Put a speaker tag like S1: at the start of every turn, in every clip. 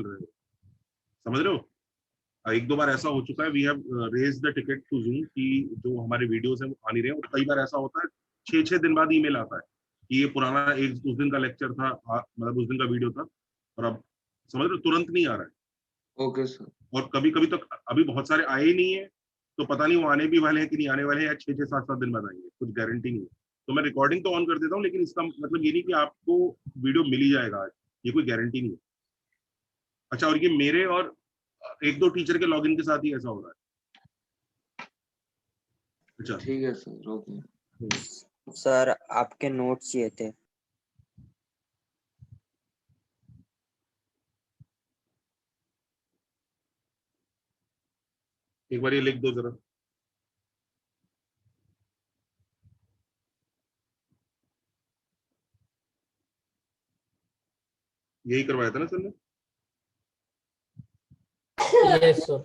S1: चल रहे हो, समझ रहे हो। एक दो बार ऐसा हो चुका है, we have raise the ticket to Zoom कि जो हमारे वीडियोस हैं वो आ नहीं रहे हैं, और कई बार ऐसा होता है 6 दिन बाद ईमेल आता है कि ये पुराना एक उस दिन का लेक्चर था, मतलब उस दिन का वीडियो था, और अब समझ रहे हो तुरंत नहीं आ रहा है।
S2: Okay sir.
S1: और कभी कभी तो अभी बहुत सारे आए ही नहीं है, तो पता नहीं वो आने भी वाले हैं कि नहीं आने वाले हैं, या 6-7 दिन बाद आएंगे, कुछ गारंटी नहीं है। तो मैं रिकॉर्डिंग तो ऑन कर देता हूँ, लेकिन इसका मतलब ये नहीं कि आपको वीडियो मिल ही जाएगा आज, ये कोई गारंटी नहीं है। अच्छा, और ये मेरे और एक दो टीचर के लॉगिन के साथ ही ऐसा हो रहा है। अच्छा
S2: ठीक है सर। ओके
S3: सर आपके नोट्स चाहिए थे।
S1: एक बार ये लिख दो जरा। यही करवाया था ना सर ने?
S4: Yes sir.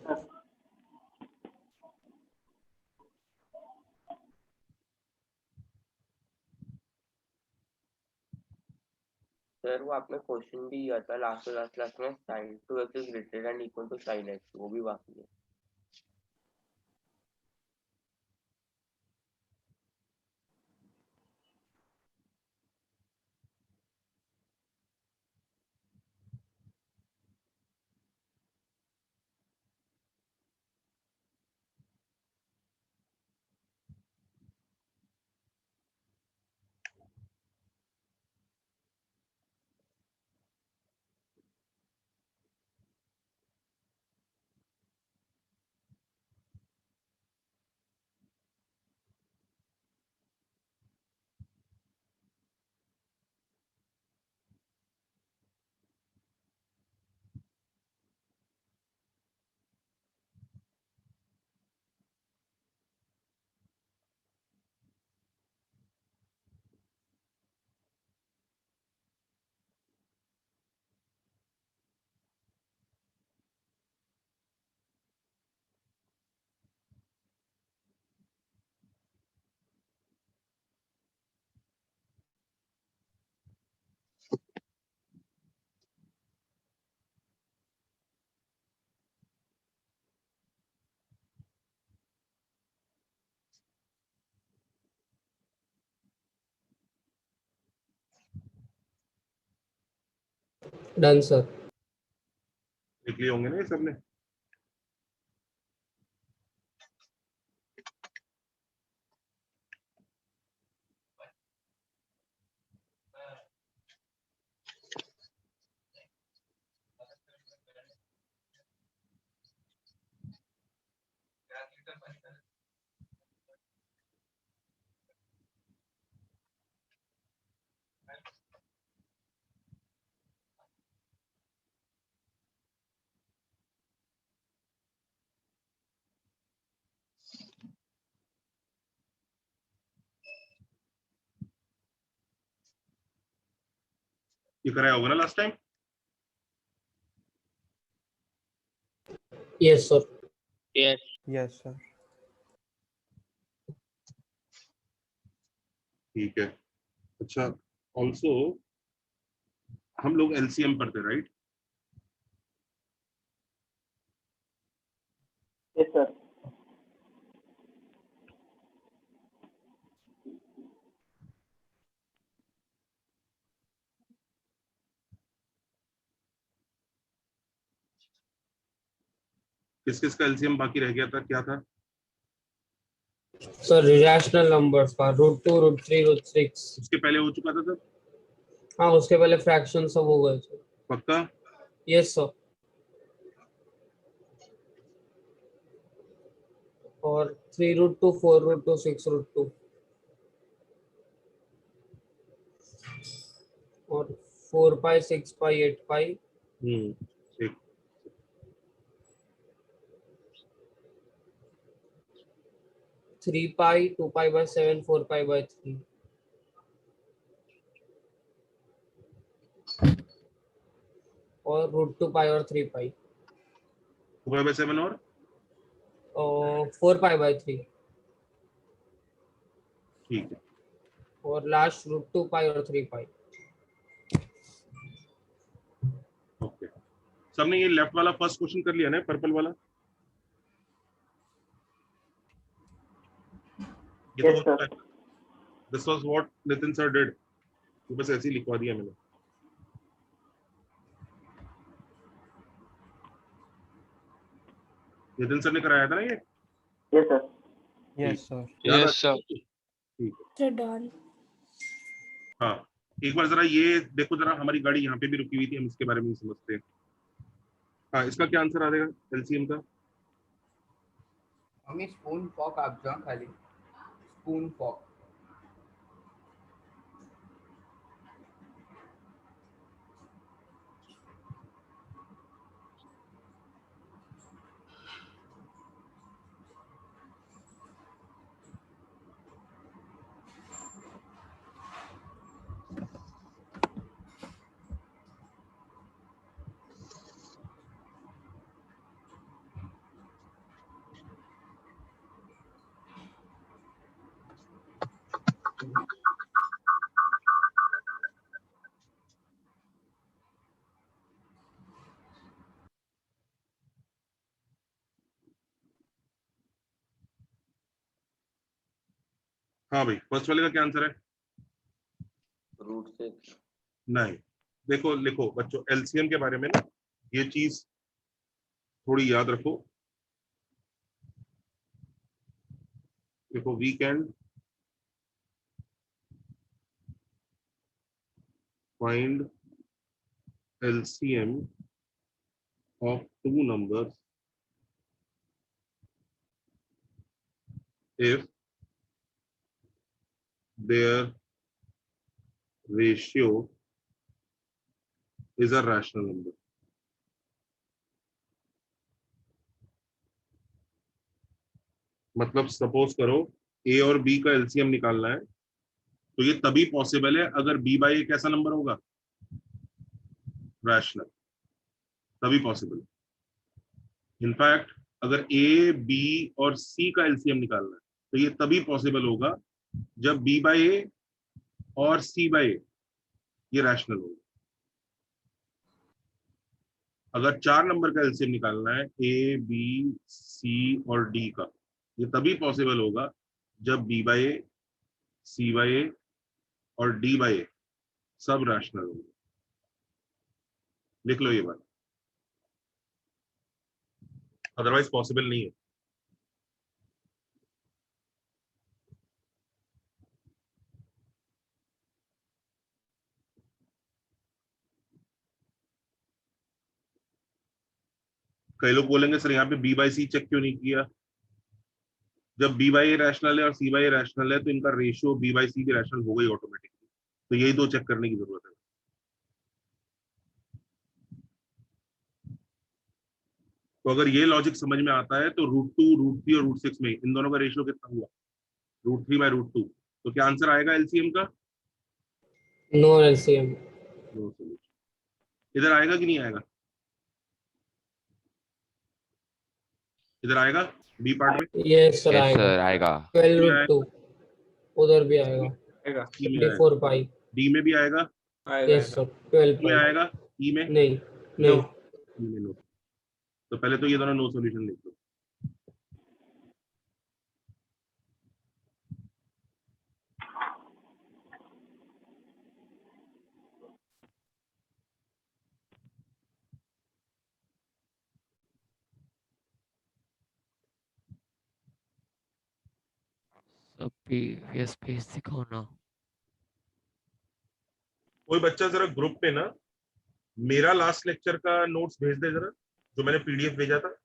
S5: सर वो आपने क्वेश्चन भी किया था लास्ट क्लास में, sin 2x is greater than equal to sin x, वो भी बाकी है।
S4: Done sir.
S1: लिख लिए होंगे ना ये सबने? ये कराया होगा ना last time?
S4: Yes sir.
S3: Yes sir.
S1: ठीक है। अच्छा, ऑल्सो हम लोग एलसीएम पढ़ते, राइट?
S6: Yes sir.
S1: किस किस का एलसीएम बाकी रह गया था, क्या था?
S4: सर रिलेशनल नंबर्स का √2 √3 √6।
S1: उसके पहले हो चुका था सर?
S4: हाँ उसके पहले फ्रैक्शन सब हो गए सर।
S1: पक्का?
S4: Yes sir. और 3 √2 4 √2 6 √2 और 4 पाई 6 पाई 8 पाई
S1: ठीक।
S4: 3 पाई 2 पाई बाय 7 4 पाई बाय 3 और √2 पाई और 3 पाई
S1: 2/7 और
S4: 4 पाई बाय 3
S1: ठीक है।
S4: और लास्ट √2 पाई और 3 पाई।
S1: ओके, सबने ये लेफ्ट वाला फर्स्ट क्वेश्चन कर लिया ना, पर्पल वाला? ये तो
S5: Yes,
S1: हो चुका है। This was what Nitin sir did, तो बस ऐसे ही लिखवा दिया मैंने। नितिन सर ने कराया था ना ये?
S5: Yes, sir.
S4: Yes, sir.
S1: याद
S2: Yes,
S1: आ-
S2: sir.
S1: ठीक है।
S6: Sir, done.
S1: हाँ, एक बार जरा ये देखो, जरा हमारी गाड़ी यहाँ पे भी रुकी हुई थी, हम इसके बारे में नहीं समझते हैं। हाँ, इसका क्या आंसर आ जाएगा एलसीएम का?
S4: आम्ही स्पून फॉक आपजा खाली स्पून फॉक.
S1: हाँ भाई, फर्स्ट वाले का क्या आंसर है?
S5: √6.
S1: नहीं, देखो लिखो बच्चों, एलसीएम के बारे में ना ये चीज थोड़ी याद रखो। देखो, we can find LCM of two numbers if their ratio is a rational number. मतलब सपोज करो ए और बी का एलसीएम निकालना है, तो ये तभी पॉसिबल है अगर बी बाई ए कैसा नंबर होगा? रैशनल, तभी पॉसिबल। इनफैक्ट अगर ए बी और सी का एलसीएम निकालना है, तो ये तभी पॉसिबल होगा जब बी बाई ए और सी बाई ए ये रैशनल होगा। अगर 4 नंबर का एलसीएम निकालना है, ए बी सी और डी का, ये तभी पॉसिबल होगा जब B by A, C by A और डी बाई ए सब रैशनल होंगे। लिख लो ये बात, अदरवाइज पॉसिबल नहीं है। कई लोग बोलेंगे सर यहाँ पे बी बाई सी चेक क्यों नहीं किया? जब बी बाई ए रैशनल है और सी बाई ए रैशनल है, तो इनका रेशियो बी बाई सी भी रैशनल होगा ही ऑटोमेटिकली। तो यही दो चेक करने की जरूरत है। तो अगर ये लॉजिक समझ में आता है, तो √2, √3 और √6 में इन दोनों का रेशियो कितना हुआ? √3 बाई √2। तो क्या आंसर आएगा एलसीएम का?
S4: No LCM.
S1: No solution. इधर आएगा कि नहीं आएगा? इधर आएगा बी पार्ट में?
S4: Yes, sir.
S2: Yes,
S4: आएगा.
S2: sir. आएगा.
S4: 12 √2. उधर भी आएगा.
S1: सी में आएगा,
S4: 24 पाई.
S1: डी में भी आएगा,
S4: Yes, sir. 12
S1: में
S4: पाई.
S1: आएगा, ई में?
S4: नहीं नहीं.
S1: ई में नो। तो पहले तो ये दोनों नो सॉल्यूशन लिख दो।
S2: So previous page दिखाओ ना.
S1: कोई बच्चा जरा ग्रुप पे ना मेरा लास्ट लेक्चर का नोट्स भेज दे जरा, जो मैंने पीडीएफ भेजा था,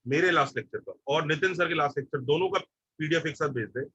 S1: मेरे लास्ट लेक्चर का और नितिन सर के लास्ट लेक्चर, दोनों का पीडीएफ एक साथ भेज दे।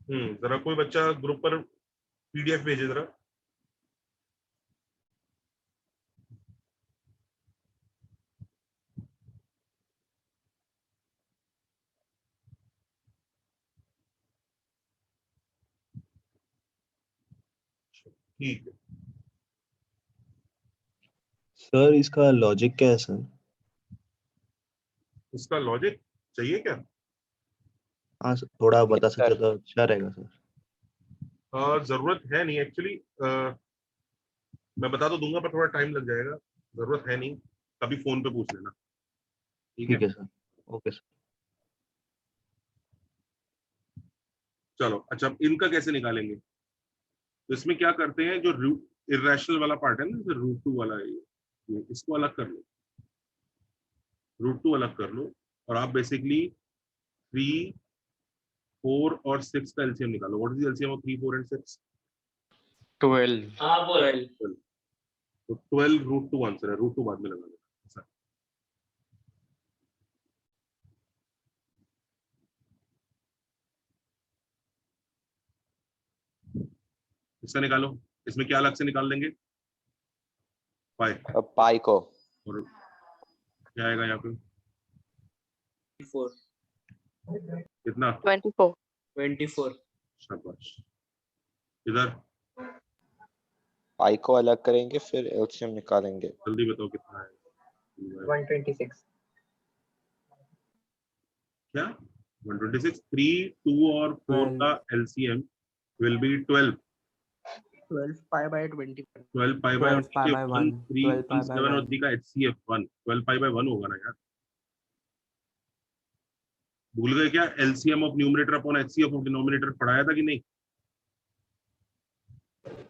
S1: जरा कोई बच्चा ग्रुप पर पीडीएफ भेजे जरा। ठीक है।
S6: सर इसका लॉजिक क्या है सर?
S1: इसका लॉजिक चाहिए क्या?
S6: हाँ सर, थोड़ा बता सकते
S3: सर
S6: तो अच्छा रहेगा सर।
S1: जरूरत है नहीं एक्चुअली। मैं बता तो दूंगा पर थोड़ा टाइम लग जाएगा। जरूरत है नहीं, कभी फोन पे पूछ लेना। ठीक है,
S6: ठीक है सर। Okay sir.
S1: चलो अच्छा, अब इनका कैसे निकालेंगे? तो इसमें क्या करते हैं, जो इरेशनल वाला पार्ट है ना, जो रूट टू वाला है ये इसको अलग कर लो, रूट टू अलग कर लो, और आप बेसिकली 3, 4 और 6 का एलसीएम निकालो। What is the LCM of 3, 4 and 6?
S3: 12।
S4: हाँ बोल।
S1: तो 12 रूट टू आंसर है, रूट टू बाद में लगा लेना। इसका निकालो। इसमें क्या अलग से निकाल देंगे? पाई।
S3: पाई को
S1: और क्या आएगा यहाँ पे?
S4: 4
S1: कितना?
S7: 24
S4: 24
S1: शाबाश। इधर
S3: पाई को अलग करेंगे फिर एलसीएम निकालेंगे।
S1: जल्दी बताओ कितना है?
S8: 126
S1: क्या? 126। 3, 2 और 4 का LCM will be 12।
S8: 12 pi by 20
S1: 12 pi by
S8: 12 pi by
S1: 1,
S8: 1
S1: 3,
S8: 12 pi by
S1: 7 और
S8: 1
S1: 3 का एचसीएफ 1। 12 पाई बाय 1 होगा ना यार? भूल गए क्या? LCM of numerator upon HCF of denominator पढ़ाया था कि नहीं?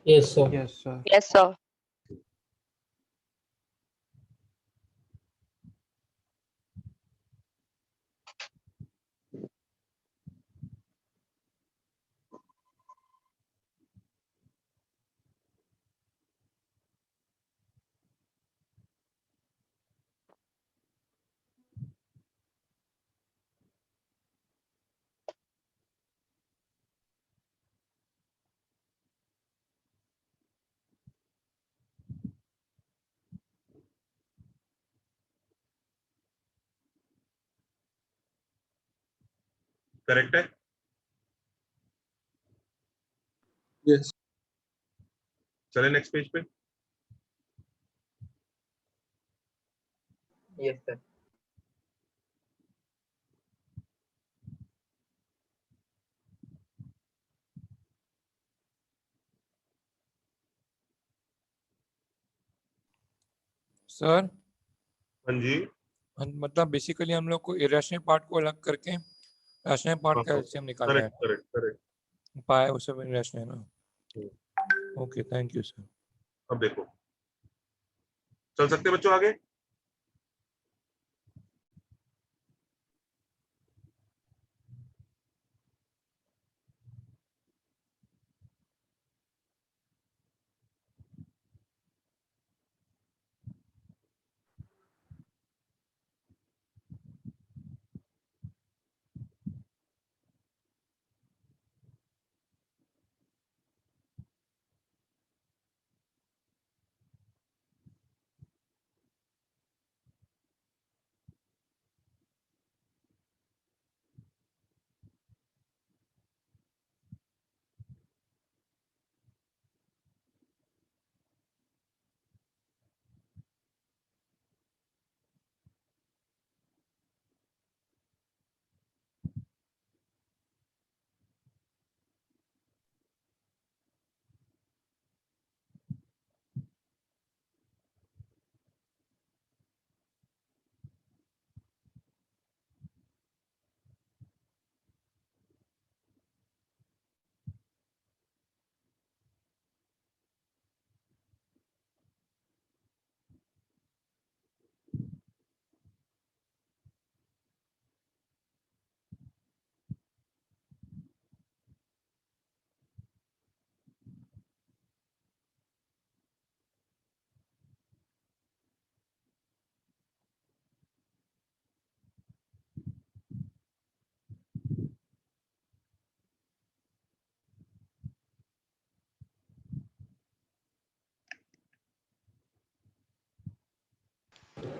S4: yes sir
S8: yes sir
S7: yes sir
S1: correct है?
S6: यस
S1: चले नेक्स्ट पेज पे।
S8: yes sir
S9: सर
S1: हाँ जी।
S9: मतलब बेसिकली हम लोग को इरेशनल पार्ट को अलग करके रैशनल पार्ट का एलसीएम निकालना
S1: करेक्ट करेक्ट करेक्ट।
S9: है। पाया वो सब इरेशनल है ना। Okay thank you sir.
S1: अब देखो, चल सकते बच्चों आगे?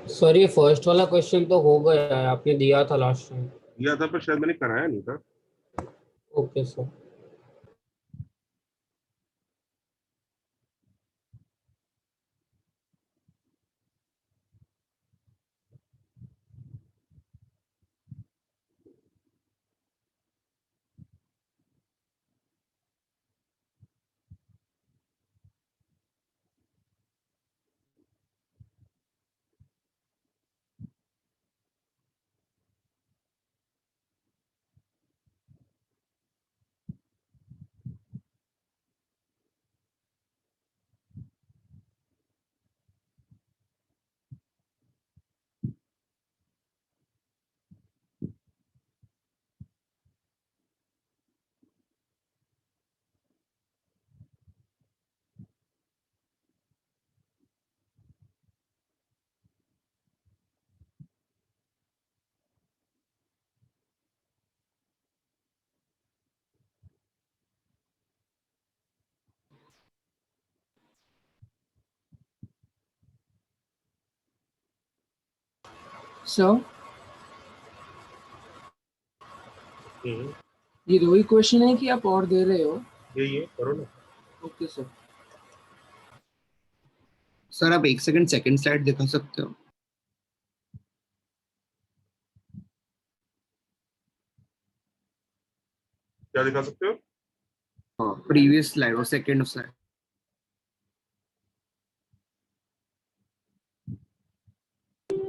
S4: सर ये फर्स्ट वाला क्वेश्चन तो हो गया है, आपने दिया था लास्ट टाइम।
S1: दिया था पर शायद मैंने कराया नहीं था।
S4: Okay sir.
S7: सर
S1: हम्म,
S7: ये दो ही क्वेश्चन है कि आप और दे रहे हो?
S1: यही है, करो ना।
S7: Okay sir.
S8: सर आप एक सेकंड सेकंड स्लाइड दिखा सकते हो?
S1: क्या दिखा सकते हो?
S8: हाँ, प्रीवियस स्लाइड और second slide.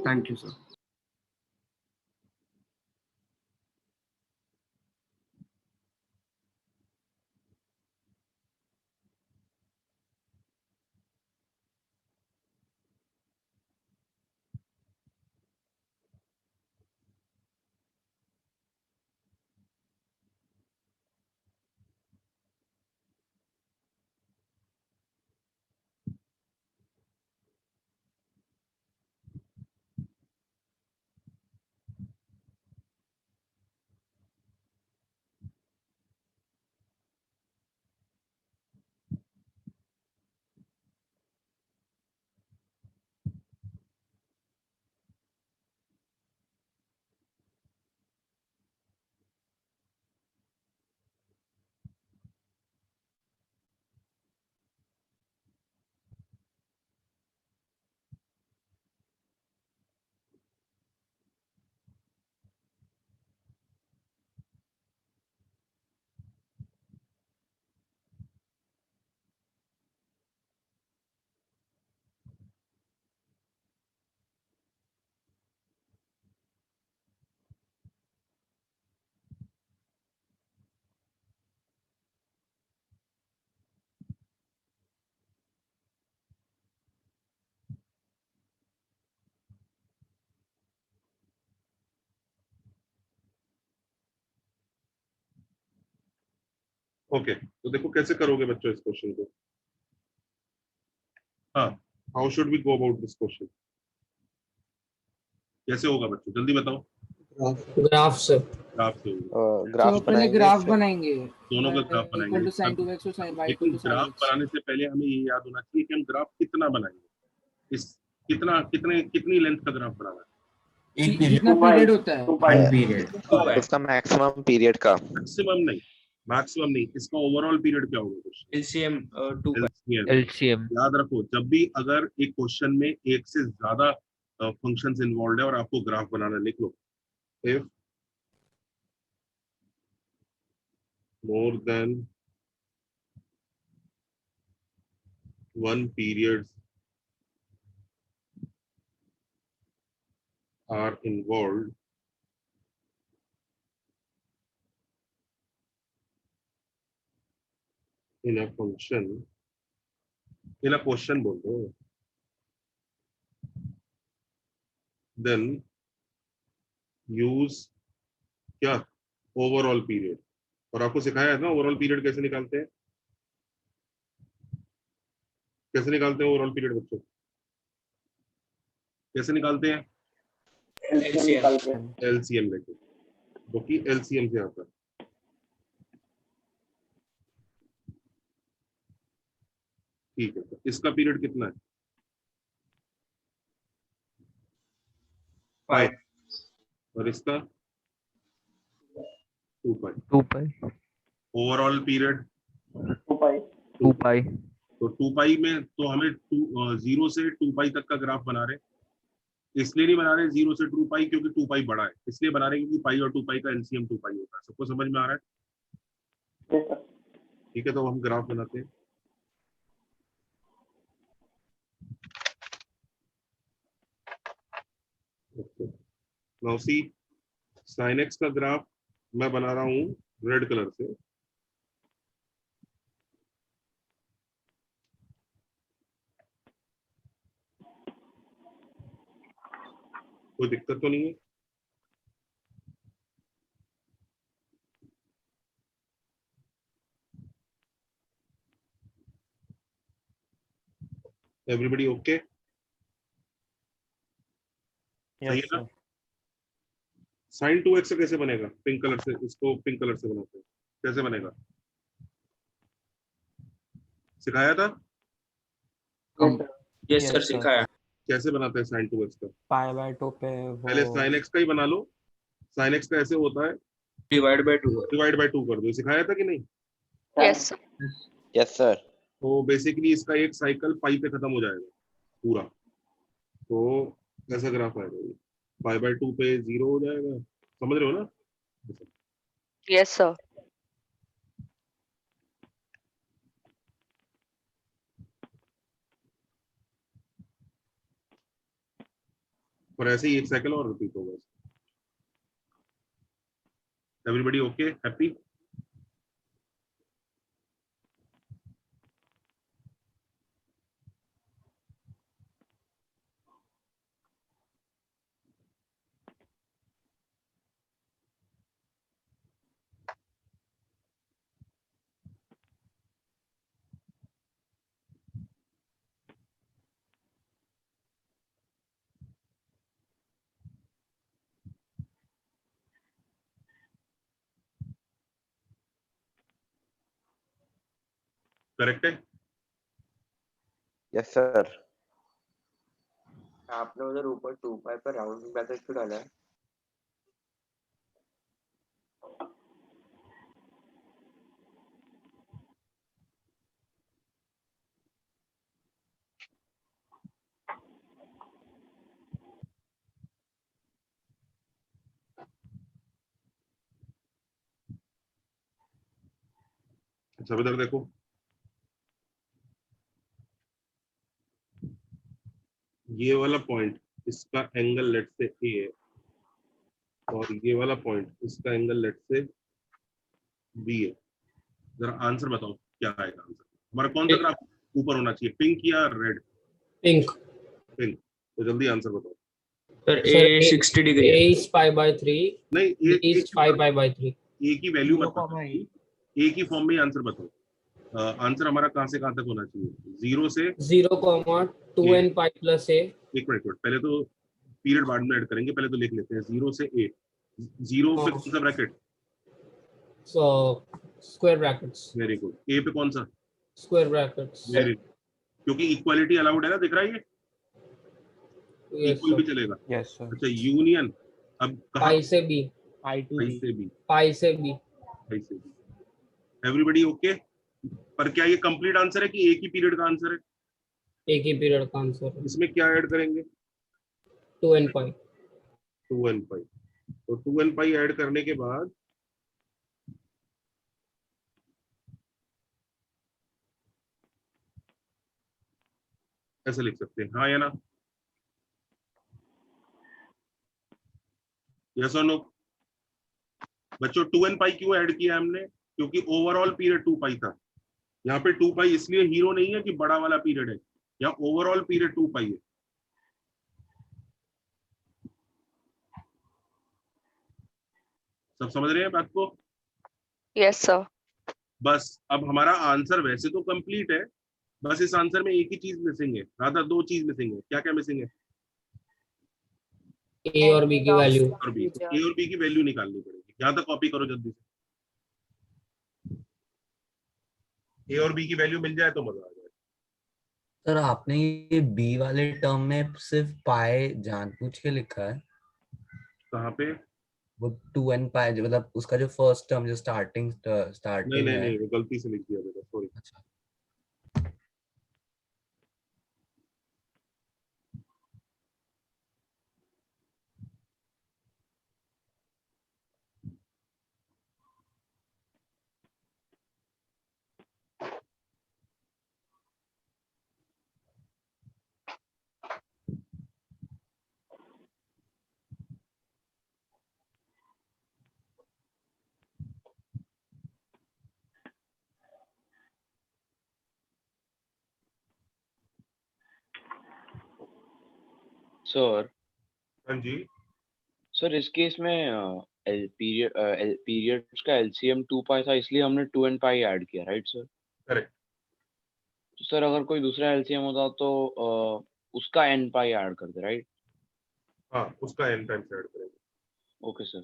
S8: Thank you sir.
S1: Okay, तो देखो कैसे करोगे बच्चों इस क्वेश्चन को। हाँ, how should we go about this question? कैसे होगा बच्चों, जल्दी बताओ।
S4: ग्राफ से।
S1: ग्राफ से होगा।
S7: तो
S3: ग्राफ
S7: पहले
S3: बनाएंगे
S7: ग्राफ
S3: फिर
S7: बनाएंगे,
S1: दोनों का ग्राफ
S7: इक्वल
S1: बनाएंगे।
S7: टू साइन 2x और साइन y इक्वल
S1: लेकिन
S7: टू साइन
S1: ग्राफ
S7: x।
S1: बनाने से पहले हमें ये याद होना चाहिए कि हम ग्राफ कितना बनाएंगे। इस कितनी लेंथ का ग्राफ बनाना है?
S7: कितना पीरियड होता है?
S3: उसका मैक्सिमम पीरियड का।
S1: मैक्सिमम नहीं, इसका ओवरऑल पीरियड क्या होगा क्वेश्चन?
S2: LCM
S1: LCM.
S2: LCM
S1: याद रखो, जब भी अगर एक क्वेश्चन में एक से ज्यादा फंक्शंस इन्वॉल्व है और आपको ग्राफ बनाना, लिख लो if more than one periods are involved in a function, in a question बोल दो, then use क्या, ओवरऑल पीरियड। और आपको सिखाया है ना ओवरऑल पीरियड कैसे निकालते हैं। कैसे निकालते हैं ओवरऑल पीरियड बच्चों, कैसे निकालते हैं? एलसीएम लेके, जो कि एलसीएम से आता है। ठीक है, तो इसका पीरियड कितना है? 5 और इसका 2 पाई।
S2: 2 पाई
S1: ओवरऑल पीरियड
S2: 2 पाई
S1: तो 2 पाई में तो हमें 0 से 2 पाई तक का ग्राफ बना रहे, इसलिए नहीं बना रहे 0 से 2 पाई क्योंकि 2 पाई बड़ा है, इसलिए बना रहे क्योंकि पाई और 2 पाई का एलसीएम 2 पाई होता है। सबको समझ में आ रहा है? ठीक है, तो हम ग्राफ बनाते हैं। नाउ सी sin x का ग्राफ मैं बना रहा हूँ रेड कलर से। कोई दिक्कत तो नहीं है? Everybody okay? सही है ना? sin 2x कैसे बनेगा? पिंक कलर से, इसको पिंक कलर से बनाते हैं, कैसे बनेगा? सिखाया था?
S4: यस सर सिखाया।
S1: कैसे बनाते हैं sin 2x का?
S4: π/2 पे
S1: पहले sin x का ही बना लो। sin x का ऐसे होता है,
S4: डिवाइड बाय 2
S1: डिवाइड बाय 2 कर दो। सिखाया था कि नहीं?
S10: Yes
S3: yes sir.
S1: तो बेसिकली इसका एक साइकिल पाई पे खत्म हो जाएगा पूरा, तो कैसा ग्राफ आएगा ये? π/2 पे 0 हो जाएगा, समझ रहे हो ना?
S10: यस सर
S1: और ऐसे ही एक साइकिल और रिपीट होगा। Everybody okay, happy? करेक्ट है?
S3: Yes sir.
S5: आपने उधर ऊपर 2 पाई पर राउंड ब्रैकेट क्यों डाला है?
S1: अच्छा इधर देखो, ये वाला पॉइंट इसका एंगल लेट से ए है और ये वाला पॉइंट इसका एंगल लेट से बी है। जरा आंसर बताओ क्या आएगा आंसर? हमारा कौन सा ग्राफ ऊपर होना चाहिए, पिंक या रेड?
S4: Pink
S1: pink. तो जल्दी आंसर बताओ।
S4: Sir a 60 degree a is π/3
S1: नहीं,
S4: b is 5π/3
S1: ए की वैल्यू मत बताओ, ए की फॉर्म में आंसर बताओ। आंसर हमारा कहां से कहां तक होना चाहिए? 0 से
S4: 0,2n pi plus a
S1: एक मिनट पहले तो पीरियड बाद में ऐड करेंगे, पहले तो लिख लेते हैं 0 से ए। 0 पे कौन सा bracket?
S4: so square brackets
S1: very good. A पे कौन सा?
S4: square brackets
S1: वेरी गुड, क्योंकि इक्वालिटी अलाउड है ना, दिख रहा है ये?
S4: yes
S1: इक्वल भी
S4: sir
S1: चलेगा।
S4: yes sir
S1: अच्छा यूनियन अब कहां?
S4: pi से b
S1: पाई से बी,
S4: pi से b
S1: पाई से बी। Everybody okay? पर क्या ये कंप्लीट आंसर है कि एक ही पीरियड का आंसर है?
S4: एक ही पीरियड का आंसर
S1: इसमें क्या ऐड करेंगे?
S4: 2n pi
S1: 2n पाई। तो 2n पाई ऐड करने के बाद ऐसे लिख सकते हैं, हाँ या ना? यस और नो? बच्चों 2n पाई क्यों ऐड किया हमने? क्योंकि ओवरऑल पीरियड 2 पाई था। यहाँ पे 2 पाई इसलिए हीरो नहीं है कि बड़ा वाला पीरियड है, यहाँ ओवरऑल पीरियड 2 पाई है। सब समझ रहे हैं बात को?
S10: यस सर
S1: बस अब हमारा आंसर वैसे तो कंप्लीट है, बस इस आंसर में एक ही चीज मिसिंग है, राधा 2 चीज मिसिंग है। क्या क्या मिसिंग है?
S4: a और b की वैल्यू
S1: और बी, तो ए और बी की वैल्यू निकालनी पड़ेगी। यहाँ तक कॉपी करो जल्दी से, ए और बी की वैल्यू मिल जाए तो मजा आ जाए।
S11: सर आपने ये बी वाले टर्म में सिर्फ पाई जानबूझ के लिखा है?
S1: कहाँ पे?
S11: वो 2n पाई मतलब उसका जो फर्स्ट टर्म जो स्टार्टिंग
S1: नहीं
S11: है।
S1: नहीं, वो गलती से लिख दिया मैंने, सॉरी।
S11: अच्छा
S3: सर
S1: हाँ जी,
S3: सर इस केस में पीरियड्स का एलसीएम 2 पाई था, इसलिए हमने 2n पाई ऐड किया, राइट सर?
S1: करेक्ट।
S3: तो सर अगर कोई दूसरा एलसीएम होता तो उसका n पाई ऐड करते, राइट?
S1: हाँ, उसका n टाइम्स ऐड करेंगे।
S3: Okay sir.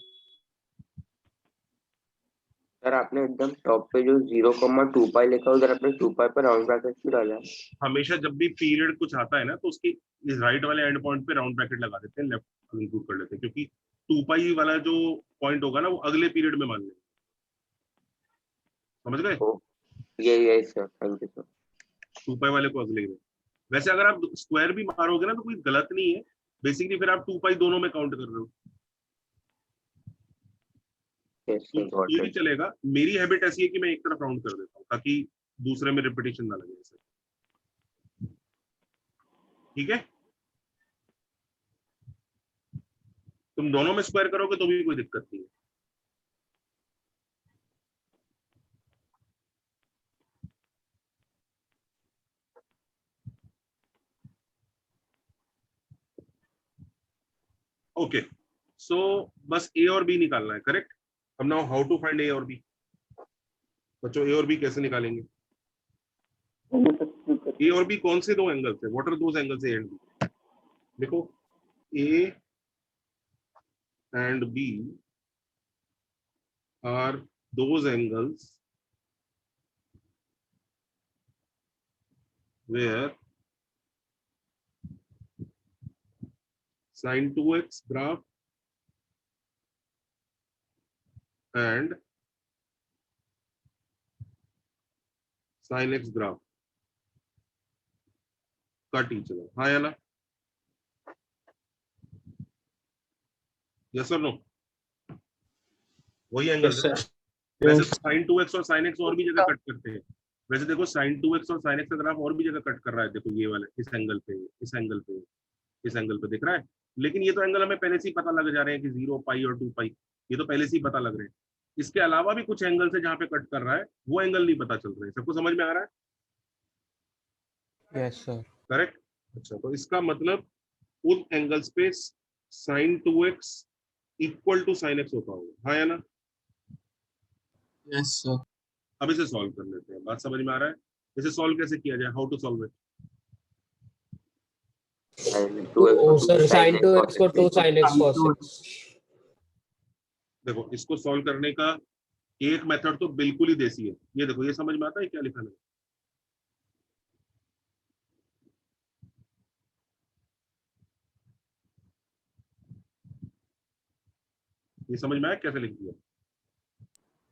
S5: सर आपने एकदम टॉप पे जो 0,2 पाई लिखा है उधर आपने 2 पाई पर राउंड ब्रैकेट क्यों डाला है?
S1: हमेशा जब भी पीरियड कुछ आता है ना, तो उसकी इस राइट वाले एंड पॉइंट पे राउंड ब्रैकेट लगा देते हैं, लेफ्ट इंक्लूड कर लेते हैं, क्योंकि 2 पाई वाला जो पॉइंट होगा ना, वो अगले पीरियड में मान लेंगे। समझ गए?
S5: ये सर, थैंक यू सर।
S1: 2 पाई वाले को अगले में। वैसे अगर आप स्क्वायर भी मारोगे ना तो कोई गलत नहीं है, बेसिकली फिर आप 2 पाई दोनों में काउंट कर रहे हो, तो ये भी चलेगा। मेरी हैबिट ऐसी है कि मैं एक तरफ राउंड कर देता हूँ ताकि दूसरे में रिपीटेशन ना लगे ऐसे। ठीक है, तुम दोनों में स्क्वायर करोगे तो भी कोई दिक्कत नहीं है। ओके, सो बस ए और बी निकालना है, करेक्ट? अब नाउ हाउ टू फाइंड ए और बी। बच्चों ए और बी कैसे निकालेंगे? ए और बी कौन से दो एंगल्स है? What are those angles A and B? देखो, A and B are those angles where sin 2x graph and sin x graph cut each other. हाँ या ना? Yes or no? वही एंगल है। वैसे sin 2x और sin x और भी जगह कट करते हैं। वैसे देखो sin 2x और sin x का ग्राफ और भी जगह कट कर रहा है। देखो ये वाला, इस एंगल पे, इस एंगल पे, इस एंगल पे दिख रहा है। लेकिन ये तो एंगल हमें पहले से ही पता लग जा रहे हैं कि 0 पाई और 2 पाई, ये तो पहले से ही पता लग रहे हैं। इसके अलावा भी कुछ एंगल से जहाँ पे कट कर रहा है, वो एंगल नहीं पता चल रहे हैं। सबको समझ में आ रहा है?
S11: Yes sir.
S1: करेक्ट। अच्छा, तो इसका मतलब उन एंगल्स पे sin 2x equal to sin x होता होगा, हाँ या ना?
S6: Yes sir.
S1: अब इसे सॉल्व कर लेते हैं। बात समझ में आ रहा है? इसे सॉल्व कैसे किया जाए? How to solve it?
S4: Sir sin 2x को 2 sin x cos x।
S1: देखो, इसको सॉल्व करने का एक मेथड तो बिल्कुल ही देसी है। ये देखो, ये समझ में आता है क्या लिखा है? ये समझ में आया कैसे लिख दिया?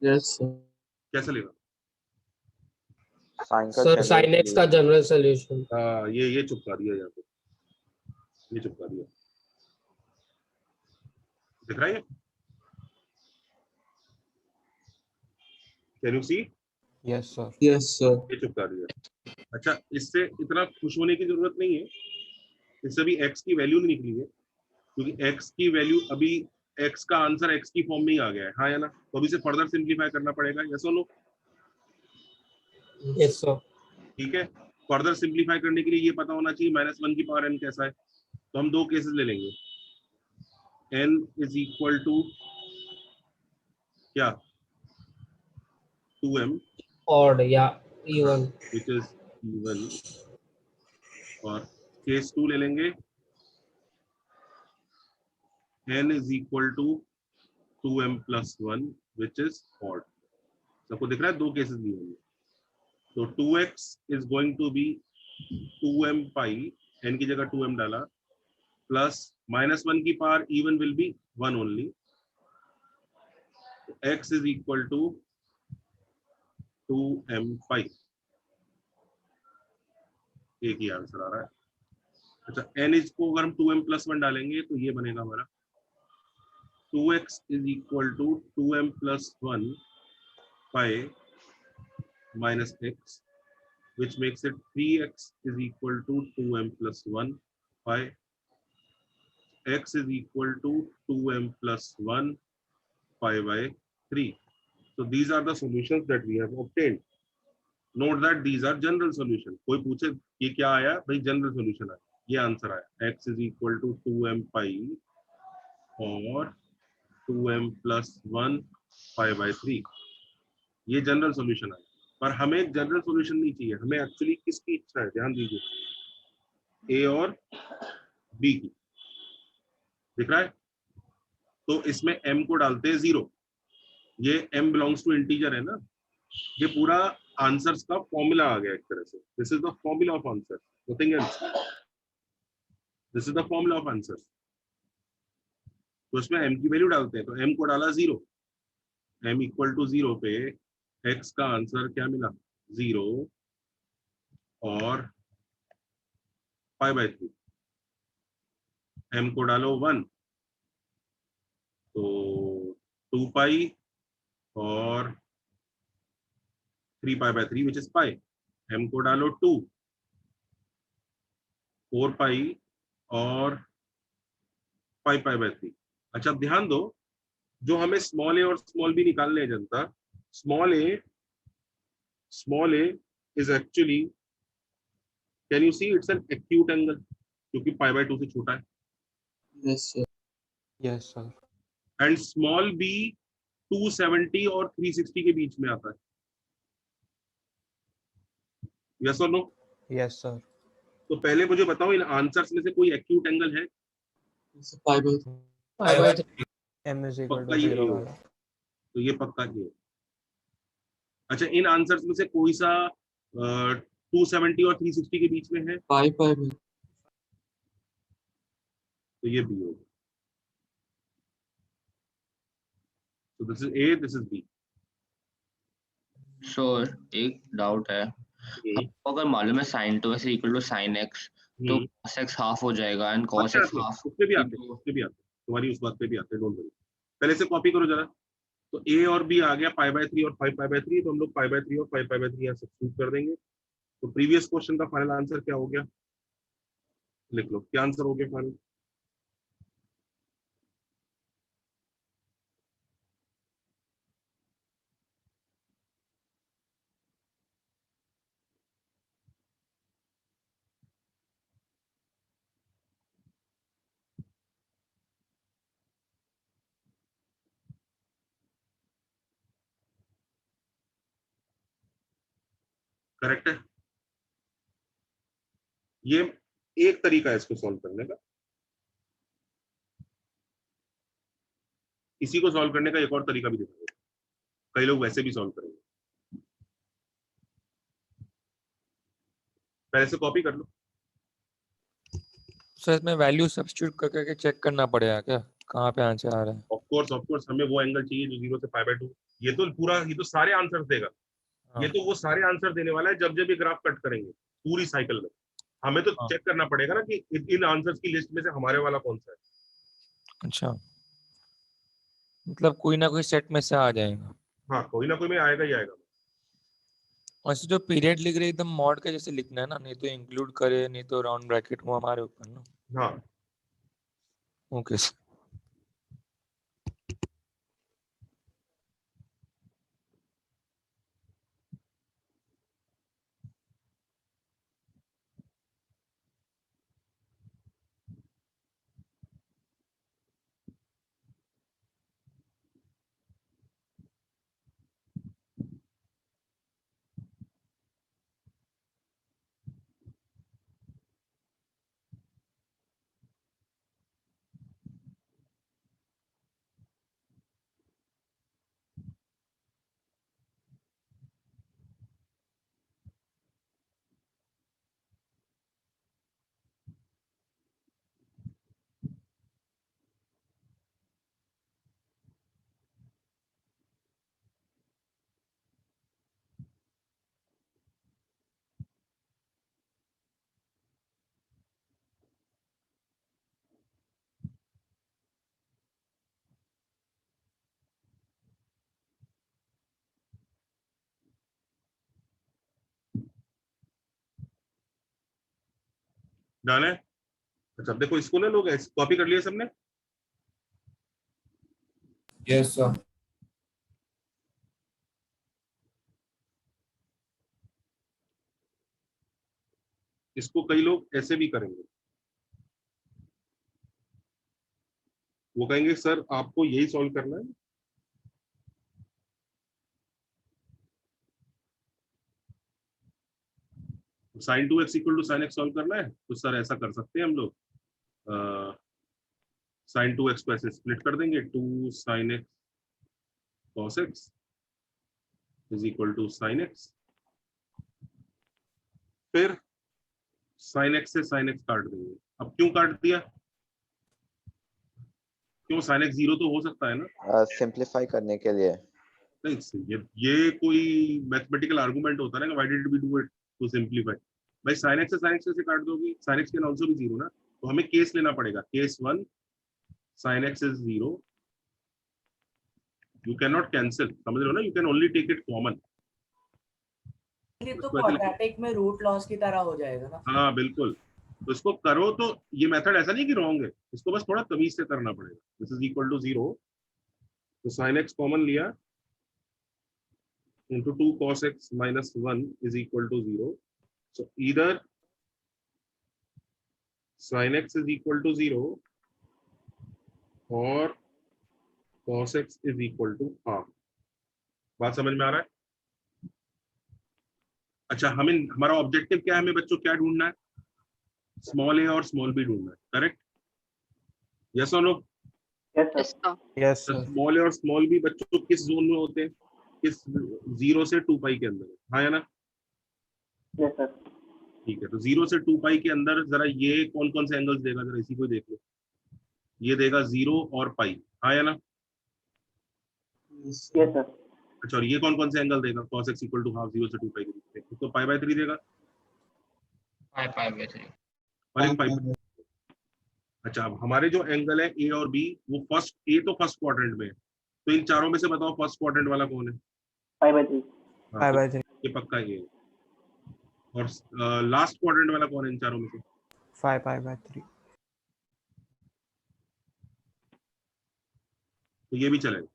S6: Yes sir.
S1: कैसे लिखा?
S4: सर sin x का जनरल सॉल्यूशन।
S1: हाँ, ये चुपका दिया यहाँ पे, ये चुपका दिया। दिख रहा है? Can you see?
S11: Yes sir.
S6: Yes sir.
S1: ये चुपका दिया। अच्छा, इससे इतना खुश होने की जरूरत नहीं है, इससे भी x की वैल्यू नहीं निकली है, क्योंकि x की वैल्यू अभी x का आंसर x की फॉर्म में ही आ गया है, हाँ या ना? तो अभी इसे फर्दर सिंप्लीफाई करना पड़ेगा। यस और नो?
S4: Yes sir.
S1: ठीक है, फर्दर सिंप्लीफाई करने के लिए ये पता होना चाहिए -1 की पावर n कैसा है। तो हम दो केसेस ले लेंगे। n इज इक्वल टू क्या? 2m
S4: ऑड या इवन,
S1: which is even, और केस 2 ले लेंगे, n is equal to 2m plus 1 which is odd। सबको दिख रहा है? दो केसेस लिए होंगे। तो 2x is going to be 2m pi, n की जगह 2m डाला, प्लस -1 की power even will be 1 only. X is equal to 2m pi. एक ही आंसर आ रहा है. अच्छा, n इसको अगर हम 2m plus 1 डालेंगे तो ये बनेगा हमारा 2x is equal to 2m plus 1 pi minus x, which makes it 3x is equal to 2m plus 1 pi. X is equal to 2m plus 1 pi by 3. So these are the solutions that we have obtained. Note that these are general solution. कोई पूछे ये क्या आया, भाई general solution आया, ये answer आया. X is equal to 2m pi और 2m plus 1 pi by 3. ये जनरल सॉल्यूशन आया. पर हमें एक जनरल सॉल्यूशन नहीं चाहिए, हमें एक्चुअली किसकी इच्छा है, ध्यान दीजिए, ए और बी की. दिख रहा है? तो इसमें m को डालते हैं 0. ये m बिलोंग्स टू इंटीजर है ना, ये पूरा आंसर्स का फॉर्मूला आ गया एक तरह से. This is the formula of answer, nothing else. This is the formula of answer. तो इसमें m की वैल्यू डालते हैं, तो m को डाला 0. m इक्वल टू 0 पे x का आंसर क्या मिला, 0 और पाई बाय 3. m को डालो 1 तो 2 पाई और 3 पाई by 3 which is pi. m को डालो 2, 4 पाई और 5 पाई बाय 3. अच्छा, ध्यान दो, जो हमें स्मॉल ए और स्मॉल बी निकालने हैं जनता, small a is actually, can you see, it's an acute angle क्योंकि पाई बाय 2 से छोटा है.
S6: Yes, sir.
S11: Yes, sir.
S1: And small B 270 और 360 के बीच में आता है. यस और नो?
S11: Yes, sir.
S1: तो पहले मुझे बताओ, इन आंसर्स में से कोई एक्यूट एंगल है?
S6: It's a pi by
S4: pi by 3.
S11: M is equal
S1: पक्का
S11: to
S1: ये
S11: 0
S1: होगा. तो ये पक्का ये. अच्छा, इन आंसर्स में से कोई सा 270 और 360 के बीच में है?
S6: pi by.
S1: तो ये बी होगा. So this is A, this is B.
S5: Sir एक डाउट है, हमको अगर मालूम है sin 2x equal to sin x, तो cos x हाफ हो जाएगा एंड cos x हाफ.
S1: उसपे भी आते, तुम्हारी उस बात पे भी आते, डोंट वरी. पहले से कॉपी करो जरा. तो A और B आ गया पाई बाय 3 और 5 पाई बाय 3, तो हम लोग पाई बाय 3 और 5 पाई बाय 3 यहाँ सब्स्टिट्यूट कर देंगे. तो प्रीवियस क्वेश्चन का फाइनल आंसर क्या हो गया, लिख लो, क्या आंसर हो गया फाइनल. करेक्ट है. ये एक तरीका है इसको सॉल्व करने का. इसी को सॉल्व करने का एक और तरीका भी दिखाएगा. कई लोग वैसे भी सॉल्व करेंगे. पहले से कॉपी कर लो.
S9: सर इसमें वैल्यू सब्स्टिट्यूट करके चेक करना पड़ेगा क्या, कहाँ पे आंसर आ रहा है?
S1: ऑफ कोर्स हमें वो एंगल चाहिए जो 0 से पाई बाय 2. ये तो पूरा, ये तो सारे आंसर देगा. ये तो वो सारे आंसर देने वाला है जब जब ये ग्राफ कट करेंगे पूरी साइकिल में. हमें तो चेक करना पड़ेगा ना कि इन आंसर्स की लिस्ट में से हमारे वाला कौन सा है.
S9: अच्छा, मतलब कोई ना कोई सेट में से आ जाएगा.
S1: हाँ, कोई ना कोई में आएगा ही आएगा.
S9: वैसे जो पीरियड लिख रहे एकदम मॉड के जैसे लिखना है ना, नहीं तो इंक्लूड करे, नहीं तो राउंड ब्रैकेट, वो हमारे ऊपर ना.
S1: हाँ,
S9: ओके सर.
S1: डन है। अच्छा अब देखो इसको ना लोग कॉपी कर लिया सबने।
S7: Yes sir.
S1: इसको कई लोग ऐसे भी करेंगे, वो कहेंगे सर आपको यही सॉल्व करना है, sin 2x equal to sin x solve करना है, तो सर ऐसा कर सकते हैं हम लोग, sin 2x को ऐसे स्प्लिट कर देंगे, 2 sin x cos x is equal to sin x, फिर sin x से sin x काट देंगे। अब क्यों काट दिया, क्यों sin x 0 तो हो सकता है ना,
S12: सिंप्लीफाई करने के लिए।
S1: नहीं ये कोई मैथमेटिकल आर्गुमेंट होता है ना, why did we do it to simplify. भाई sin x से sin x कैसे काट दोगे, sin x can also be 0 ना, तो हमें केस लेना पड़ेगा, case 1 sin x is 0, you can not cancel, समझ रहे हो ना, you can only take it common.
S13: ये तो क्वाड्रेटिक में रूट लॉस की तरह हो जाएगा ना।
S1: हाँ बिल्कुल, तो इसको करो, तो ये मेथड ऐसा नहीं कि रॉन्ग है, इसको बस थोड़ा तमीज से करना पड़ेगा। दिस इज इक्वल टू 0, तो sin x कॉमन लिया, into 2 cos x minus 1 is equal to 0. So either sin x is equal to 0 or cos x is equal to half. बात समझ में आ रहा है? अच्छा हमारा ऑब्जेक्टिव क्या है, हमें बच्चों क्या ढूंढना है, स्मॉल ए और स्मॉल बी ढूंढना है, करेक्ट? यस और no?
S10: Yes, sir.
S2: Yes
S1: small A और स्मॉल बी बच्चों किस जोन में होते हैं, किस 0 से 2 पाई के अंदर, हाँ या ना?
S2: Yes sir.
S1: ठीक है, तो 0 से 2 पाई के अंदर जरा ये कौन कौन से एंगल्स देगा, जरा इसी को देख लो, ये देगा 0 और पाई, हाँ या ना?
S2: Yes sir.
S1: अच्छा, और ये कौन कौन से एंगल देगा, cos x equal to half 0 से 2 पाई के बीच में, तो पाई बाय 3 देगा,
S4: पाई बाय 3
S1: और एक पाई। अच्छा अब हमारे जो एंगल है ए और बी, वो फर्स्ट ए तो फर्स्ट क्वाड्रेंट में है, तो इन चारों में से बताओ फर्स्ट क्वाड्रेंट वाला कौन है?
S2: पाई बाय 3।
S1: हाँ,
S2: पाई बाय 3।
S1: ये पक्का ये है। और लास्ट क्वाड्रेंट वाला कौन है इन चारों में से?
S2: 5 पाई बाय 3।
S1: तो ये भी चलेगा,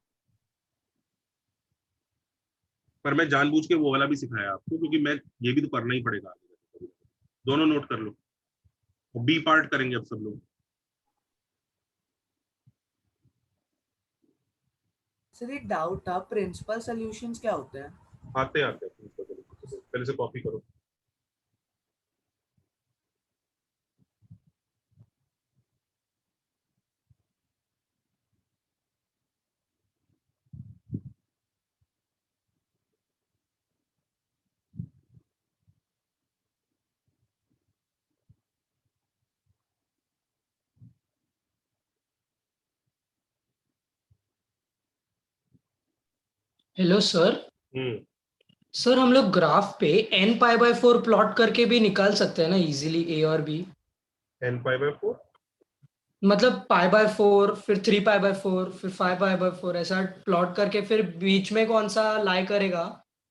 S1: पर मैं जानबूझ के वो वाला भी सिखाया आपको, क्योंकि मैं ये भी तो करना ही पड़ेगा, दोनों नोट कर लो। बी पार्ट करेंगे अब सब लोग।
S13: सर एक डाउट था, प्रिंसिपल सॉल्यूशंस क्या होते हैं?
S1: आते हैं पहले से कॉपी करो।
S4: Hello sir. सर हम लोग ग्राफ पे n पाई बाय 4 प्लॉट करके भी निकाल सकते हैं ना इजीली a और b?
S1: n पाई बाय 4
S4: मतलब पाई बाय 4, फिर 3 पाई बाय 4, फिर 5 पाई बाय 4, ऐसा प्लॉट करके फिर बीच में कौन सा लाई करेगा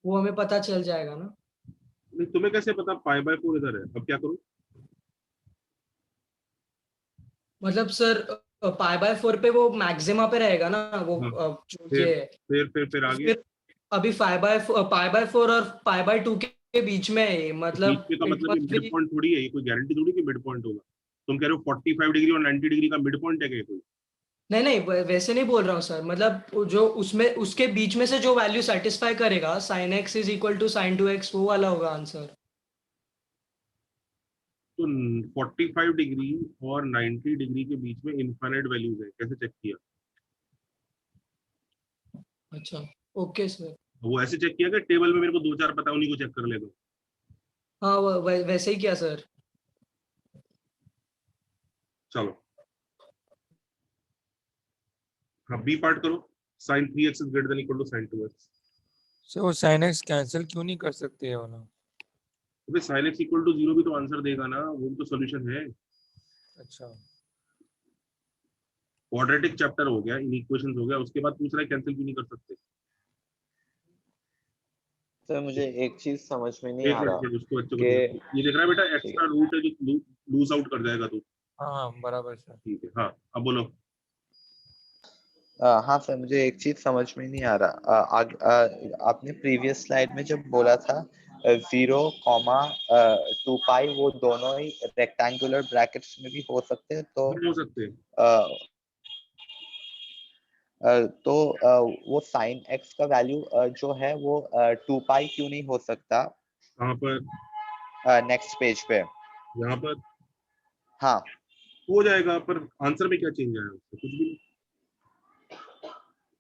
S4: वो हमें पता चल जाएगा ना।
S1: नहीं, तुम्हें कैसे पता पाई बाय 4 इधर है? अब क्या करूं?
S4: मतलब सर पाई बाय 4 पे वो मैक्सिमा पे रहेगा ना वो,
S1: हाँ,
S4: जो ये
S1: फिर आगे
S4: फिर अभी पाई बाय 4 और पाई बाय 2 के बीच में है, मतलब
S1: बीच में का मतलब ये मिड पॉइंट थोड़ी है, ये कोई गारंटी थोड़ी कि मिड पॉइंट होगा। तुम कह रहे हो 45 डिग्री और 90 डिग्री का मिड पॉइंट है क्या कोई?
S4: नहीं वैसे नहीं बोल रहा हूँ सर, मतलब जो उसमें उसके बीच में से जो वैल्यू सेटिस्फाई करेगा sin x is equal to sin 2x, वो वाला होगा आंसर।
S1: तो 45 डिग्री और 90 डिग्री के बीच में इनफाइनाइट वैल्यूज है, कैसे चेक किया?
S4: अच्छा ओके सर।
S1: वो ऐसे चेक किया कि टेबल में मेरे को 2-4 पता, उन्हीं को चेक कर लेगा।
S4: हाँ वैसे ही किया सर।
S1: चलो हाँ, बी पार्ट करो, sin 3x is greater than equal to sin 2x।
S9: सो वो sin x कैंसिल क्यों नहीं कर सकते ये वाला?
S1: अबे sin x equal to 0 भी तो आंसर देगा ना, वो भी तो सॉल्यूशन है।
S9: अच्छा
S1: क्वाड्रेटिक चैप्टर हो गया, इन इक्वेशंस हो गया, उसके बाद पूछ रहा है कैंसिल क्यों नहीं कर सकते।
S12: सर मुझे एक चीज समझ में नहीं
S1: एक
S12: आ
S1: मिनट
S12: रहा
S1: के उसको अच्छे को
S12: कि
S1: देखो। ये देख रहा है बेटा,
S12: ठीक
S1: एक्स्ट्रा
S12: है
S1: रूट है जो लूज आउट कर जाएगा तू।
S9: हाँ बराबर सर।
S1: ठीक है, हाँ अब बोलो।
S12: हाँ सर मुझे एक चीज समझ में नहीं आ रहा आपने प्रीवियस स्लाइड में जब बोला था 0, 2 पाई वो दोनों ही रेक्टेंगुलर ब्रैकेट्स में भी हो सकते हैं तो
S1: नहीं हो सकते।
S12: वो साइन एक्स का वैल्यू जो है वो 2 पाई क्यों नहीं हो सकता
S1: कहाँ पर?
S12: नेक्स्ट पेज पे
S1: यहाँ पर
S12: हाँ
S1: हो जाएगा, पर आंसर में क्या चेंज आया उससे? कुछ भी नहीं।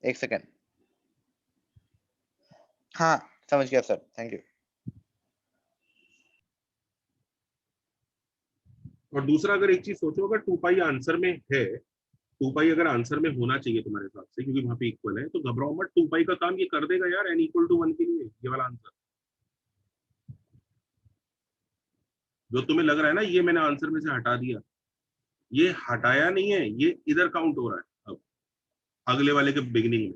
S12: एक सेकेंड हाँ समझ गया सर थैंक यू
S1: और दूसरा, अगर एक चीज सोचो, अगर 2 पाई आंसर में है, 2 पाई अगर आंसर में होना चाहिए तुम्हारे हिसाब से, क्योंकि वहां पे इक्वल है, तो घबराओ मत, 2 पाई का काम ये कर देगा यार, n=1 के लिए ये वाला आंसर। जो तुम्हें लग रहा है ना ये मैंने आंसर में से हटा दिया, ये हटाया नहीं है, ये इधर काउंट हो रहा है अब अगले वाले के बिगिनिंग में।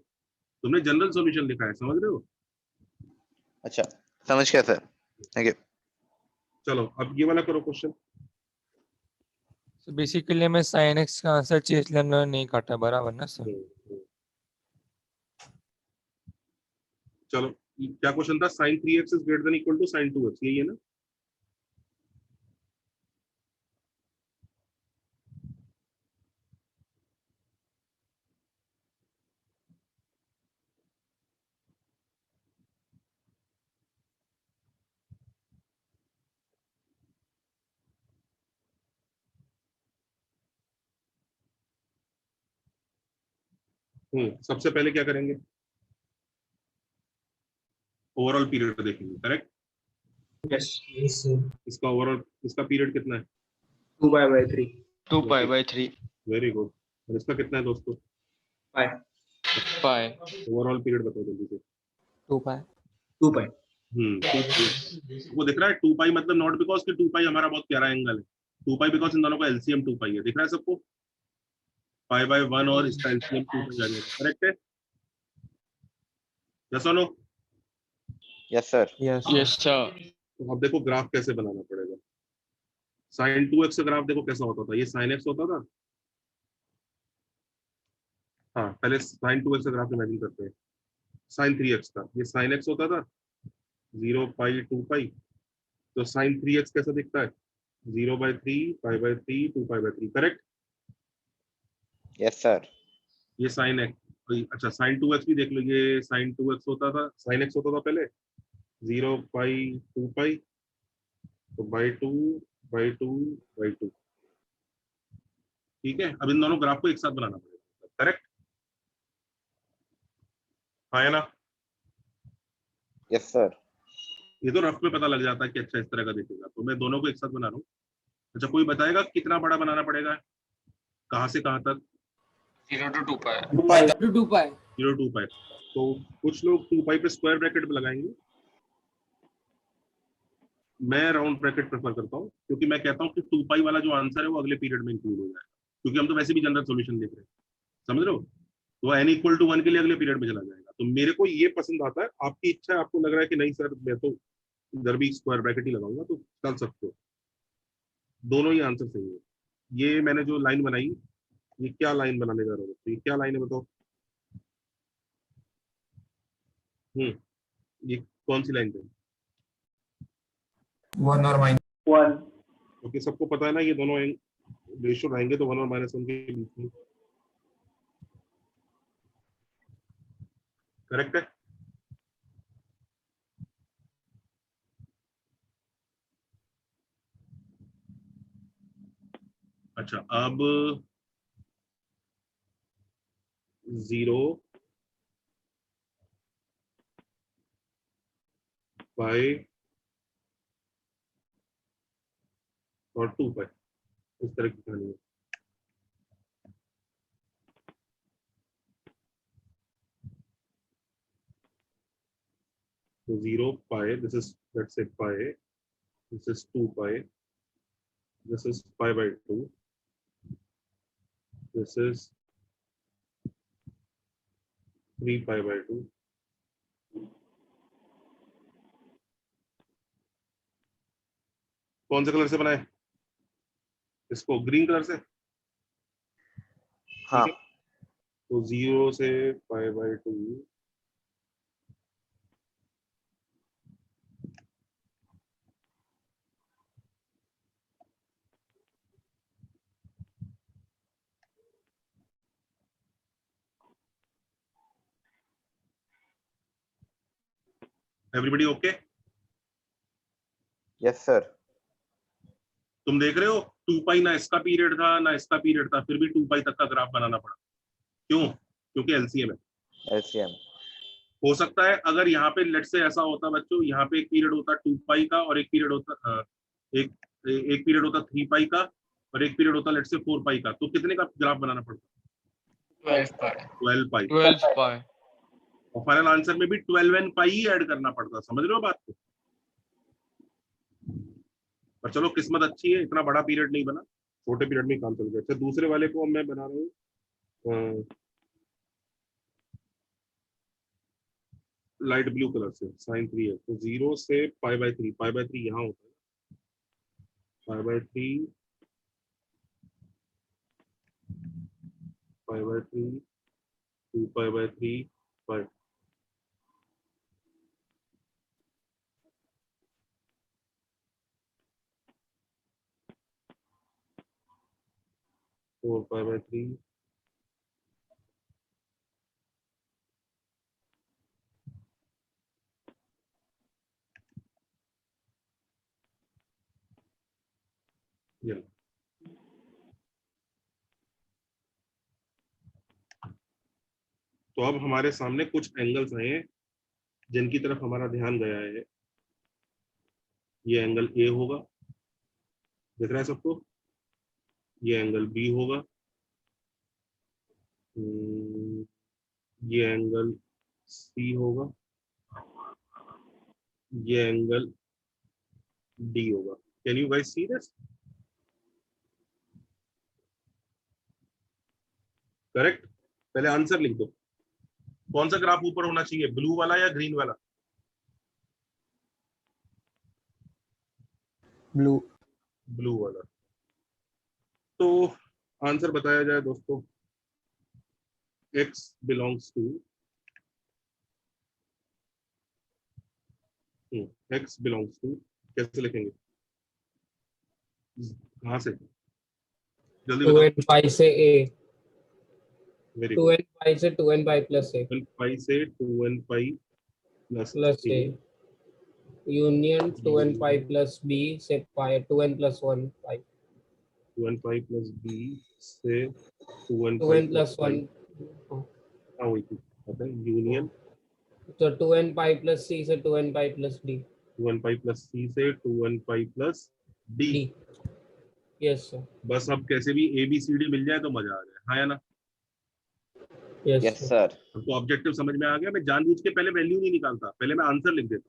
S1: तुमने जनरल सॉल्यूशन लिखा है, समझ रहे हो?
S12: अच्छा समझ गया सर थैंक यू
S1: चलो अब ये वाला करो क्वेश्चन।
S9: तो बेसिकली हमें sin x का आंसर चाहिए इसलिए हमने नहीं काटा, बराबर ना सर?
S1: चलो क्या क्वेश्चन था? sin 3x is greater than equal to sin 2x, यही है ना? सबसे पहले क्या करेंगे? ओवरऑल पीरियड देखेंगे, करेक्ट?
S2: Yes yes sir.
S1: इसका ओवरऑल, इसका पीरियड कितना है?
S2: 2 पाई बाय 3।
S3: 2 पाई/3
S1: वेरी गुड। और इसका कितना है दोस्तों?
S2: पाई
S3: पाई।
S1: ओवरऑल पीरियड बताओ जल्दी से।
S2: 2 पाई 2 पाई।
S1: 2 पाई। वो दिख रहा है 2 पाई, मतलब नॉट बिकॉज कि 2 पाई हमारा बहुत प्यारा एंगल है, 2 पाई बिकॉज इन दोनों का एलसीएम 2 पाई है। दिख रहा है सबको? पाई/1 और इसका एलसीएम 2 पाई आ जाएगा, करेक्ट है? यस और no?
S12: Yes sir
S2: yes
S3: yes sir.
S1: तो अब देखो ग्राफ कैसे बनाना पड़ेगा। sin 2x का ग्राफ देखो कैसा होता था, ये sin x होता था। हाँ पहले sin 2x का ग्राफ इमेजिन करते हैं। sin 3x का, ये sin x होता था, 0 पाई 2 पाई। तो sin 3x कैसा दिखता है? 0/3, पाई/3, 2 पाई/3, करेक्ट?
S12: यस सर
S1: ये sin x। अच्छा sin 2x भी देख लो, ये sin 2x होता था, sin x होता था पहले 0 पाई 2 पाई, तो बाई टू, ठीक है? अब इन दोनों ग्राफ को एक साथ बनाना पड़ेगा, करेक्ट? हाँ या ना?
S12: यस सर
S1: ये तो रफ में पता लग जाता है कि अच्छा इस तरह का दिखेगा, तो मैं दोनों को एक साथ बना रहा हूँ। अच्छा कोई बताएगा कितना बड़ा बनाना पड़ेगा, कहाँ से कहाँ तक?
S3: 0 to 2 pi.
S2: 2 pi
S7: 2 pi
S1: 0 to 2 पाई। तो कुछ लोग 2 पाई पे स्क्वायर ब्रैकेट में लगाएंगे, मैं राउंड ब्रैकेट प्रेफर करता हूँ, क्योंकि मैं कहता हूँ कि 2 पाई वाला जो आंसर है वो अगले पीरियड में इंक्लूड हो जाएगा, क्योंकि हम तो वैसे भी जनरल सॉल्यूशन देख रहे हैं, समझ रहे हो? तो n=1 के लिए अगले पीरियड में चला जाएगा। तो मेरे को ये पसंद आता है, आपकी इच्छा है, आपको लग रहा है कि नहीं सर मैं तो इधर भी स्क्वायर ब्रैकेट ही लगाऊंगा, तो चल सकते हो, दोनों ही आंसर सही है। ये मैंने जो लाइन बनाई, ये क्या लाइन बनाने जा रहा हूँ, तो ये क्या लाइन है बताओ? ये कौन सी लाइन है?
S2: 1 और -1।
S1: ओके सबको पता है ना, ये दोनों रेशियो रहेंगे तो 1 और -1 के बीच में, करेक्ट है? अच्छा अब 0 पाई और 2 पाई, इस तरह की कहानी है। तो 0 पाई, this is let's say pi, this is 2 pi, this is पाई/2, दिस इज 3 पाई/2, कौन से कलर से बनाए? इसको ग्रीन कलर से।
S12: हाँ
S1: ठीक है? तो 0 से π/2 एवरीबॉडी ओके?
S12: Yes sir.
S1: तुम देख रहे हो 2 ना इसका पीरियड था ना इसका पीरियड था, फिर भी 2 तक का ग्राफ बनाना पड़ा। क्यों? क्योंकि एलसीएम है।
S12: एलसीएम
S1: हो सकता है अगर यहाँ पे लेट से ऐसा होता बच्चों, यहाँ पे एक पीरियड होता 2 का और एक पीरियड होता एक पीरियड होता 3 का और एक पीरियड होता लेट से 4 का, तो कितने का ग्राफ बनाना पड़ता? 12 पाई। और फाइनल आंसर में भी 12n पाई ही ऐड करना पड़ता। समझ रहे हो बात को? पर चलो किस्मत अच्छी है, इतना बड़ा पीरियड नहीं बना, छोटे पीरियड में काम चल गया। अच्छा दूसरे वाले को मैं बना रहा हूँ लाइट ब्लू कलर से, साइन 3 है। तो 0 से π/3, π/3 यहाँ होता है, π/3 π/3 2π/3 5। फोर π/3 या तो अब हमारे सामने कुछ एंगल्स आए हैं जिनकी तरफ हमारा ध्यान गया है। ये एंगल ए होगा, दिख रहा है सबको? ये एंगल बी होगा, ये एंगल सी होगा, ये एंगल डी होगा। Can you guys see this? Correct? पहले आंसर लिख दो। कौन सा ग्राफ ऊपर होना चाहिए, ब्लू वाला या ग्रीन वाला?
S2: ब्लू।
S1: ब्लू वाला। तो आंसर बताया जाए दोस्तों, x belongs to x belongs to, कैसे लिखेंगे, कहां से? जल्दी बताओ।
S2: 2n पाई से a,
S1: वेरी
S2: 2n पाई से 2n pi plus a
S1: 2n पाई से 2n pi
S2: plus
S1: plus
S2: a union 2n pi plus b से पाई 2n प्लस 1 पाई
S1: 2n पाई प्लस b से 2n
S2: 2n प्लस 1
S1: हाँ वही थी, पता है, यूनियन
S2: तो 2n पाई प्लस c से 2n pi plus d
S1: 2n pi plus c से 2n pi plus d।
S2: Yes sir.
S1: बस अब कैसे भी ए बी सी डी मिल जाए तो मजा आ जाए, हाँ या ना?
S12: Yes sir.
S1: तो ऑब्जेक्टिव समझ में आ गया। मैं जानबूझ के पहले वैल्यू नहीं निकालता, पहले मैं आंसर लिख देता हूँ,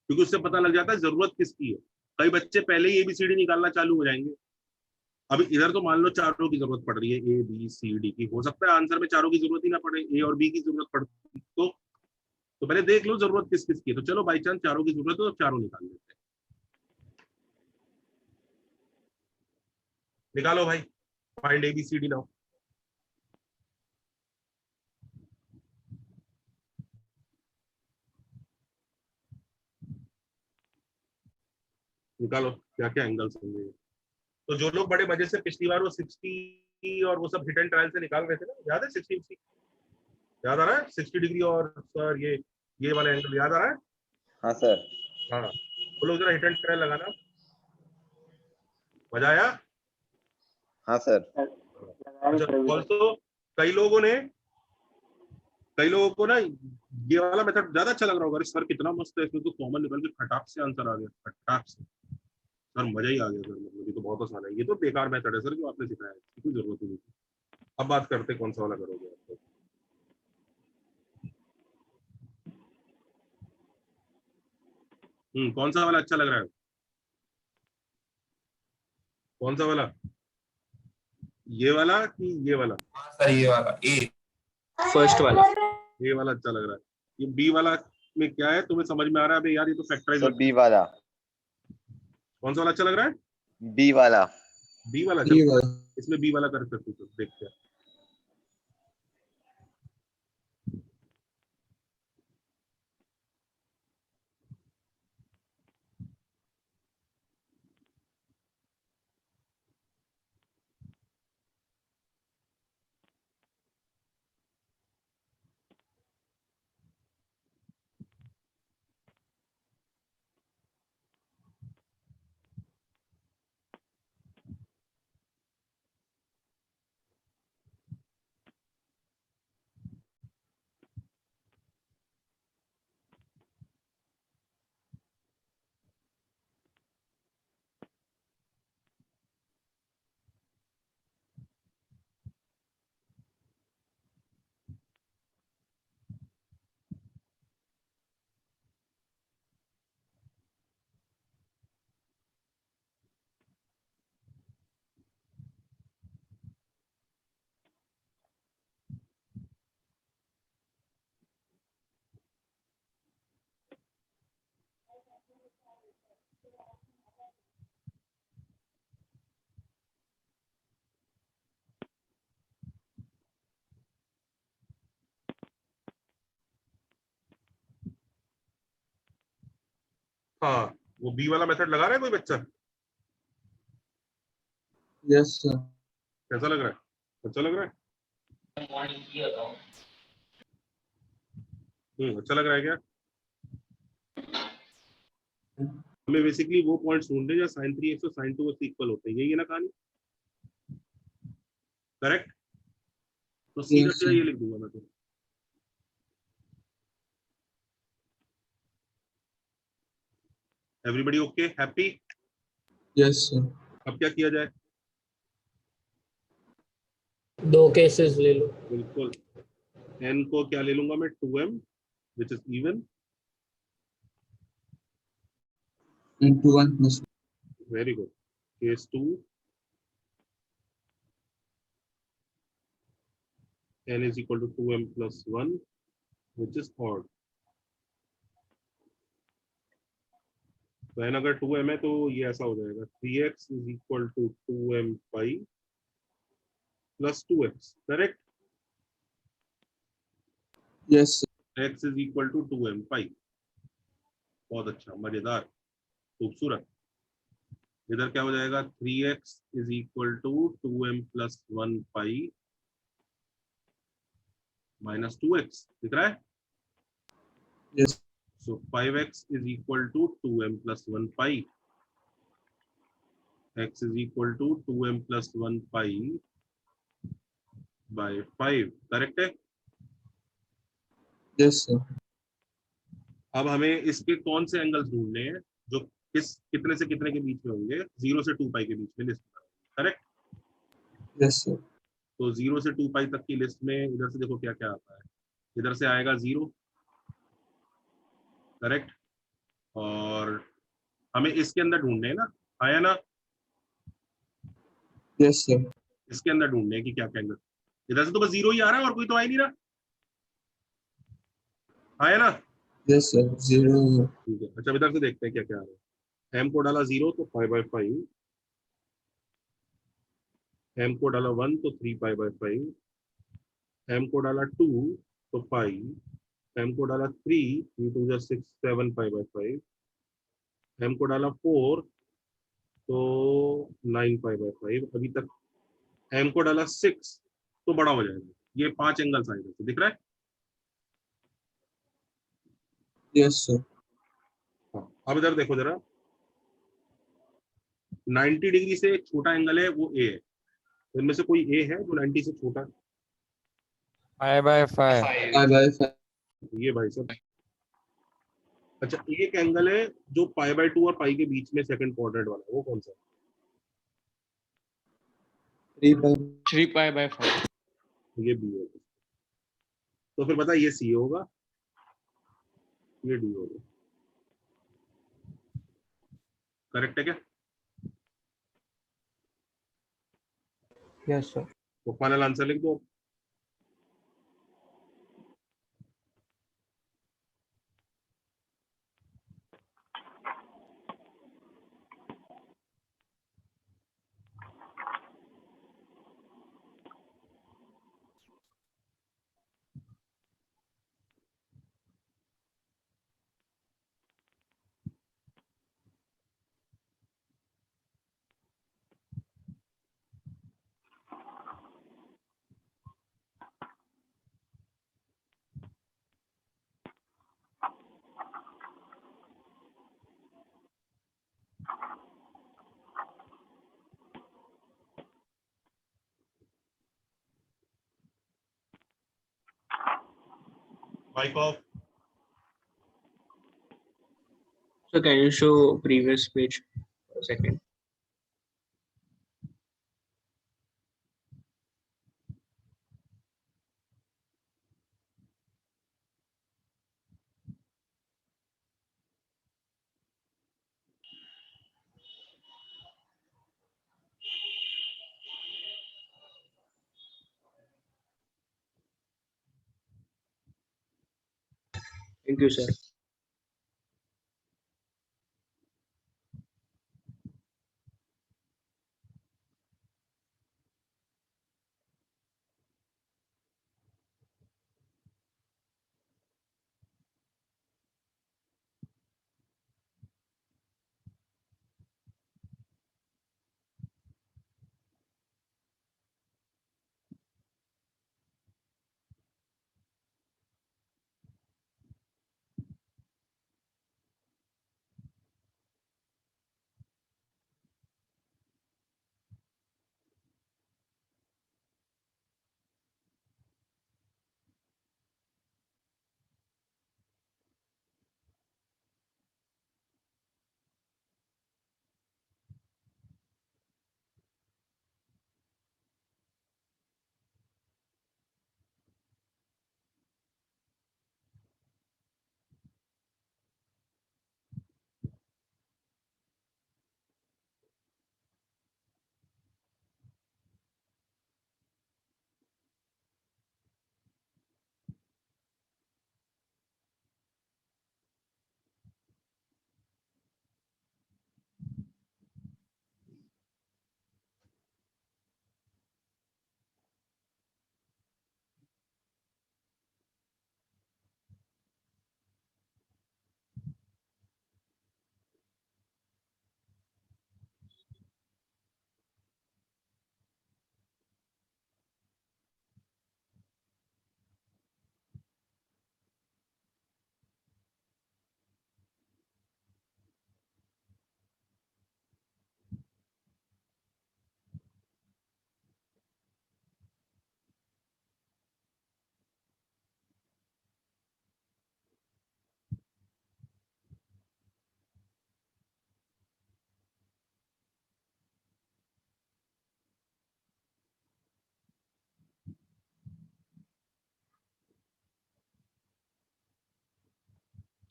S1: क्योंकि उससे पता लग जाता है जरूरत किसकी है। कई बच्चे पहले ही एबीसीडी निकालना चालू हो जाएंगे। अब इधर तो मान लो चारों की जरूरत पड़ रही है, ए बी सी डी की, हो सकता है आंसर में चारों की जरूरत ही ना पड़े, ए और बी की जरूरत पड़ती तो पहले देख लो जरूरत किस किस की है। तो चलो बाई चांस चारों की जरूरत है तो चारों निकाल लेते हैं। निकालो भाई, find A B C D now. निकालो क्या क्या एंगल्स होंगे। तो जो लोग बड़े मजे से पिछली बार वो 60 और वो सब हिट एंड ट्रायल से निकाल रहे थे ना, याद है 60 याद आ रहा है? 60 डिग्री और सर ये वाला एंगल याद आ रहा है?
S12: हाँ सर।
S1: हाँ वो लोग जरा हिट एंड ट्रायल लगाना, मजा आया?
S12: हाँ सर।
S1: ऑल्सो कई लोगों को ना ये वाला मेथड ज्यादा अच्छा लग रहा होगा। अरे सर कितना मस्त है, इसमें तो कॉमन निकल के फटाक से आंसर आ गया, फटाक से। सर मजा ही आ गया सर, मतलब ये तो बहुत आसान है। ये तो बेकार मेथड है सर जो आपने सिखाया है, इसकी कोई जरूरत नहीं थी। अब बात करते कौन सा वाला करोगे आप। कौन सा वाला अच्छा लग रहा है? कौन सा वाला, ये वाला कि ये वाला?
S8: सर ये वाला ए,
S2: फर्स्ट वाला।
S1: ये वाला अच्छा लग रहा है। ये बी वाला में क्या है तुम्हें समझ में आ रहा है? अबे यार ये तो फैक्टराइज।
S12: बी वाला।
S1: कौन सा वाला अच्छा लग रहा है?
S12: बी वाला
S1: बी वाला,
S6: B
S1: चलो
S6: वाला।
S1: इसमें बी वाला कर सकते हो, देखते हैं। हाँ, वो बी वाला मेथड लगा रहा है कोई बच्चा?
S6: Yes sir.
S1: कैसा लग रहा है? अच्छा लग रहा है? अच्छा लग रहा है क्या? हमें बेसिकली वो पॉइंट्स ढूंढने जहाँ sin 3x और sin 2x इक्वल होते हैं, यही है ना कहानी? करेक्ट? तो सी का
S6: Yes
S1: सीधा
S6: sir.
S1: ये लिख दूंगा मैं तो। Everybody okay, happy?
S6: Yes sir.
S1: अब क्या किया जाए?
S2: 2 केसेस ले लो।
S1: बिल्कुल, n को क्या ले लूंगा मैं? 2m which is even.
S6: Into 1 plus
S1: Very good. Case 2, n is equal to 2m plus 1 which is odd. तो n अगर 2m है तो ये ऐसा हो जाएगा 3x is equal to 2m pi plus 2x, correct?
S6: Yes sir.
S1: x is equal to 2m pi. बहुत अच्छा, मजेदार, खूबसूरत। इधर क्या हो जाएगा? 3x is equal to 2m plus 1 pi minus 2x, दिख रहा है?
S6: Yes.
S1: So 5x is equal to 2m plus 1 pi. X is equal to 2m plus 1 pi by 5, correct है?
S6: Yes sir.
S1: अब हमें इसके कौन से एंगल्स ढूंढने हैं जो किस कितने से कितने के बीच में होंगे? 0 से 2 पाई के बीच में लिस्ट, करेक्ट?
S6: Yes sir.
S1: तो 0 से 2 पाई तक की लिस्ट में इधर से देखो क्या क्या आता है। इधर से आएगा 0, करेक्ट? और हमें इसके अंदर ढूंढने हैं ना, आया ना?
S6: Yes sir.
S1: इसके अंदर ढूंढने हैं कि क्या क्या एंगल। इधर से तो बस 0 ही आ रहा है और कोई तो आ ही नहीं रहा, आया ना?
S6: Yes sir. 0.
S1: ठीक है, अच्छा इधर से देखते हैं क्या क्या आ रहा है। m को डाला 0 तो 5/5, m को डाला 1 तो 3π/5, m को डाला 2 तो पाई, m को डाला 3 2 जा 6 7π/5, m को डाला 4 तो 9π/5। अभी तक m को डाला 6 तो बड़ा हो जाएगा। ये 5 एंगल्स आएगा, दिख रहा है?
S6: Yes sir.
S1: हाँ, अब इधर देखो जरा, 90 डिग्री से एक छोटा एंगल है, वो a है। इनमें से कोई a है जो 90 से छोटा है?
S9: 5/5।
S6: 5/5.
S1: ये भाई साहब, अच्छा एक एंगल है जो π/2 और पाई के बीच में सेकंड क्वाड्रेंट वाला, वो कौन सा है?
S6: 3/5.
S1: ये बी होगा। तो फिर बता, ये सी होगा, ये डी होगा, करेक्ट है क्या?
S7: Yes sir.
S1: तो फाइनल आंसर लिख दो। Mic off.
S8: So can you show previous page for a second? Thank you, sir.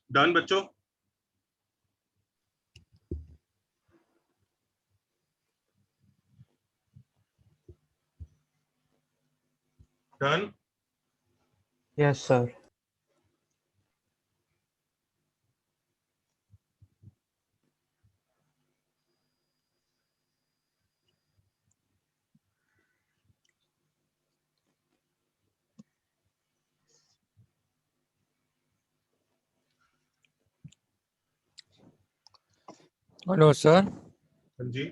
S1: Done, बच्चों? Done?
S9: Yes, sir. Hello sir.
S1: हाँ जी।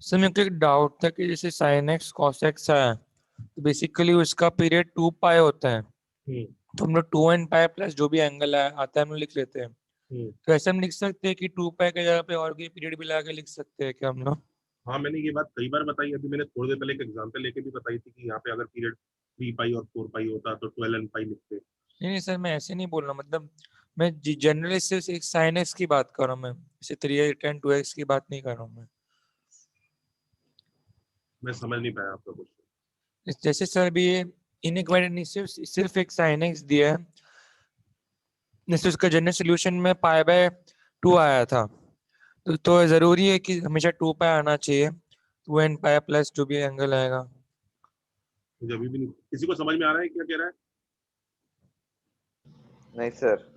S9: सर मेरे को एक डाउट था कि जैसे sin x cos x है तो बेसिकली उसका पीरियड 2 पाई होता है, तो हम लोग 2n पाई प्लस जो भी एंगल आता है हम लोग लिख लेते हैं। तो ऐसे हम लिख सकते हैं कि 2 पाई की जगह पे और कोई पीरियड भी लगा के लिख सकते हैं क्या हम लोग?
S1: हाँ, मैंने ये बात कई बार बताई। अभी मैंने थोड़ी देर पहले एक एग्जांपल लेके भी बताई थी कि यहाँ पे अगर पीरियड 3 पाई और 4 पाई होता तो 12n पाई लिखते।
S9: नहीं सर, मैं ऐसे नहीं बोल रहा, मतलब मैं जनरली सिर्फ एक sin x की बात कर रहा हूँ, मैं जैसे 3x and 2x की बात नहीं कर रहा हूँ
S1: मैं समझ नहीं पाया आपका क्वेश्चन।
S9: जैसे सर भी ये इनइक्वालिटी सिर्फ एक sin x दिया है, जैसे उसका जनरल सोल्यूशन में पाई बाय 2 आया था, तो जरूरी है कि हमेशा 2 पाई आना चाहिए, 2n पाई प्लस जो भी एंगल आएगा।
S1: मुझे अभी भी नहीं, किसी को समझ में आ रहा है क्या कह रहा है?
S12: नहीं सर।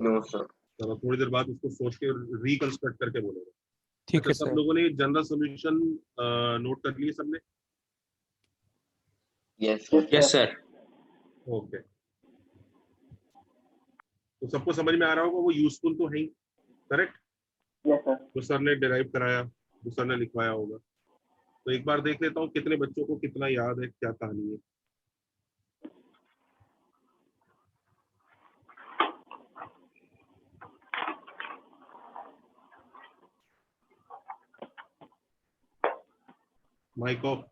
S5: No sir.
S1: चलो थोड़ी देर बाद उसको सोच के रिकंस्ट्रक्ट करके बोलेगा।
S9: ठीक है
S1: सब
S9: सर।
S1: लोगों ने जनरल सोल्यूशन नोट कर लिए सबने?
S5: Yes
S8: Yes, sir.
S1: ओके, तो सबको समझ में आ रहा होगा, वो यूजफुल तो है ही, करेक्ट?
S5: Yes sir.
S1: जो सर ने डिराइव कराया, जो सर ने लिखवाया होगा। तो एक बार देख लेता हूँ कितने बच्चों को कितना याद है, क्या कहानी है। Mic off.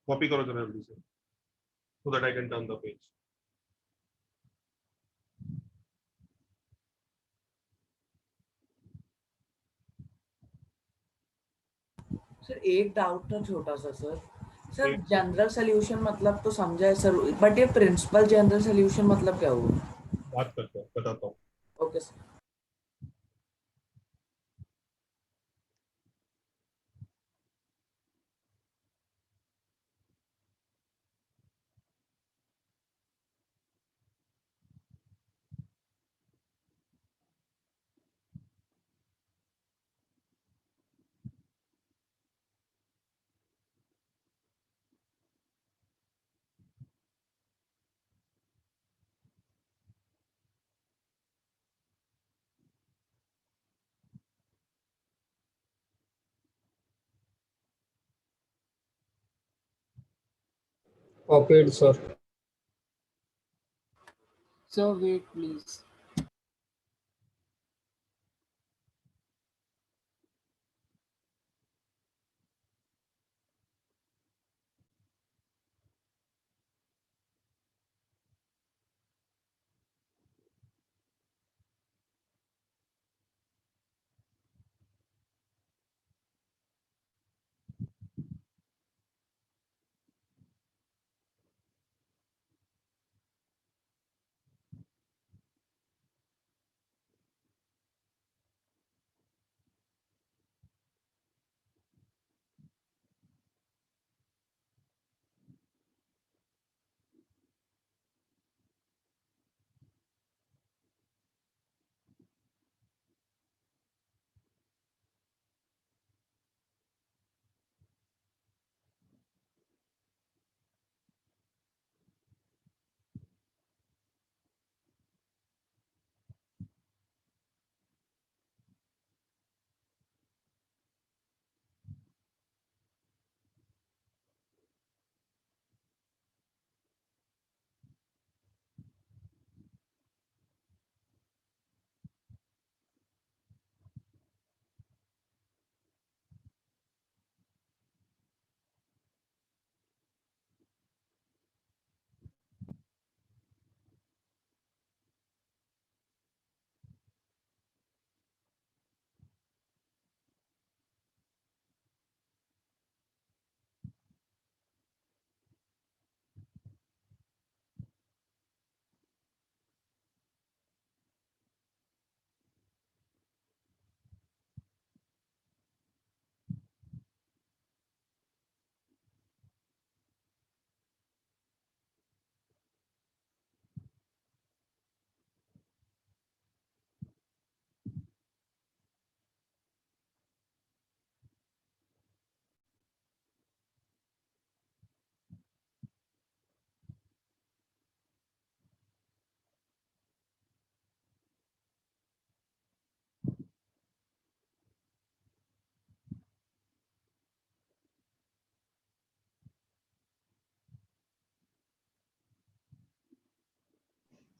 S1: कॉपी करो जरा जल्दी से so that I can turn the page.
S13: Sir एक डाउट था छोटा सा सर सर जनरल सोल्यूशन मतलब तो समझा है सर बट ये प्रिंसिपल जनरल सोल्यूशन मतलब क्या हुआ
S1: बात करते हैं बताता हूँ.
S13: Okay sir
S2: Copied, sir.
S7: So wait, please.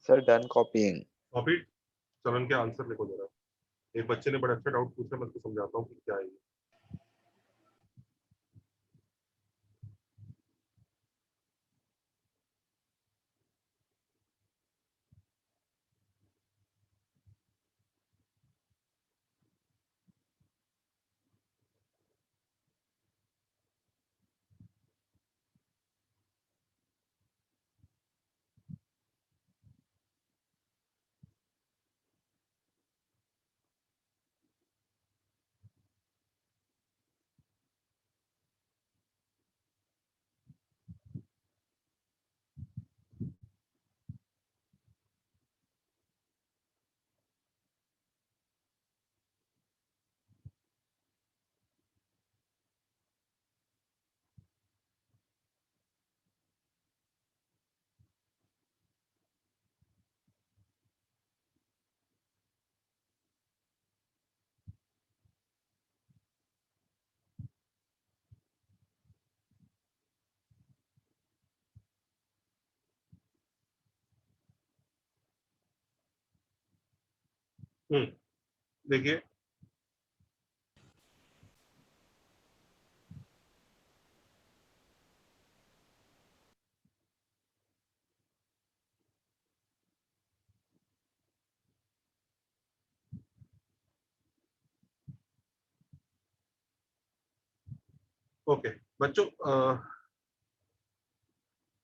S12: Sir, done copying.
S1: Copied. चलन के आंसर लिखो जरा. एक बच्चे ने बड़ा अच्छा डाउट पूछा, मैं उसको समझाता हूँ कि क्या है ये. देखिए ओके बच्चों,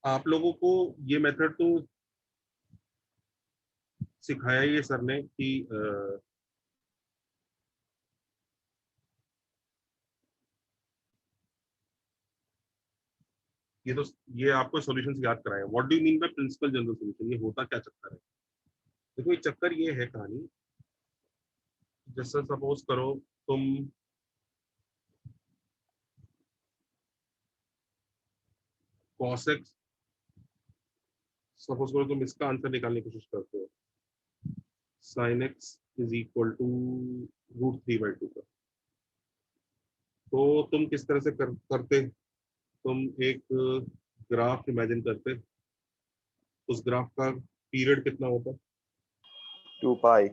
S1: आप लोगों को ये मेथड तो सिखाया ये सर ने कि ये आपको सॉल्यूशंस याद कराए। What do you mean by principal general solution? ये होता क्या चक्कर है? देखो ये चक्कर ये है कहानी, जैसे सपोज करो तुम cos x, सपोज करो तुम इसका आंसर निकालने की कोशिश करते हो, sin x is equal to √3/2 का। तो तुम किस तरह से करते? तुम एक ग्राफ इमेजिन करते, उस ग्राफ का पीरियड कितना होता?
S12: 2π।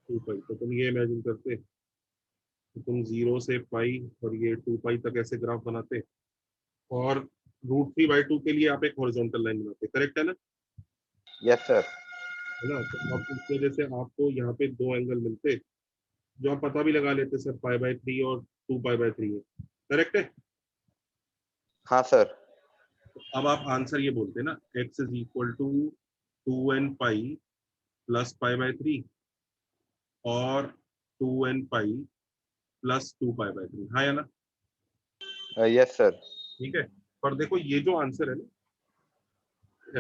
S1: तो तुम ये इमेजिन करते, तो तुम 0 से पाई और ये 2π तक ऐसे ग्राफ बनाते, और √3/2 के लिए आप एक हॉरिजॉन्टल लाइन बनाते। करेक्ट है ना?
S12: Yes sir.
S1: है ना? तो अब इस वजह से आपको यहाँ पे दो एंगल मिलते, जो आप पता भी लगा लेते सर, π/3 और 2π/3 है। करेक्ट है?
S12: हाँ सर।
S1: अब आप आंसर ये बोलते ना, x is equal to 2nπ plus π/3 और 2nπ प्लस 2π/3। हाँ या ना?
S12: Yes sir.
S1: ठीक है, पर देखो ये जो आंसर है ना,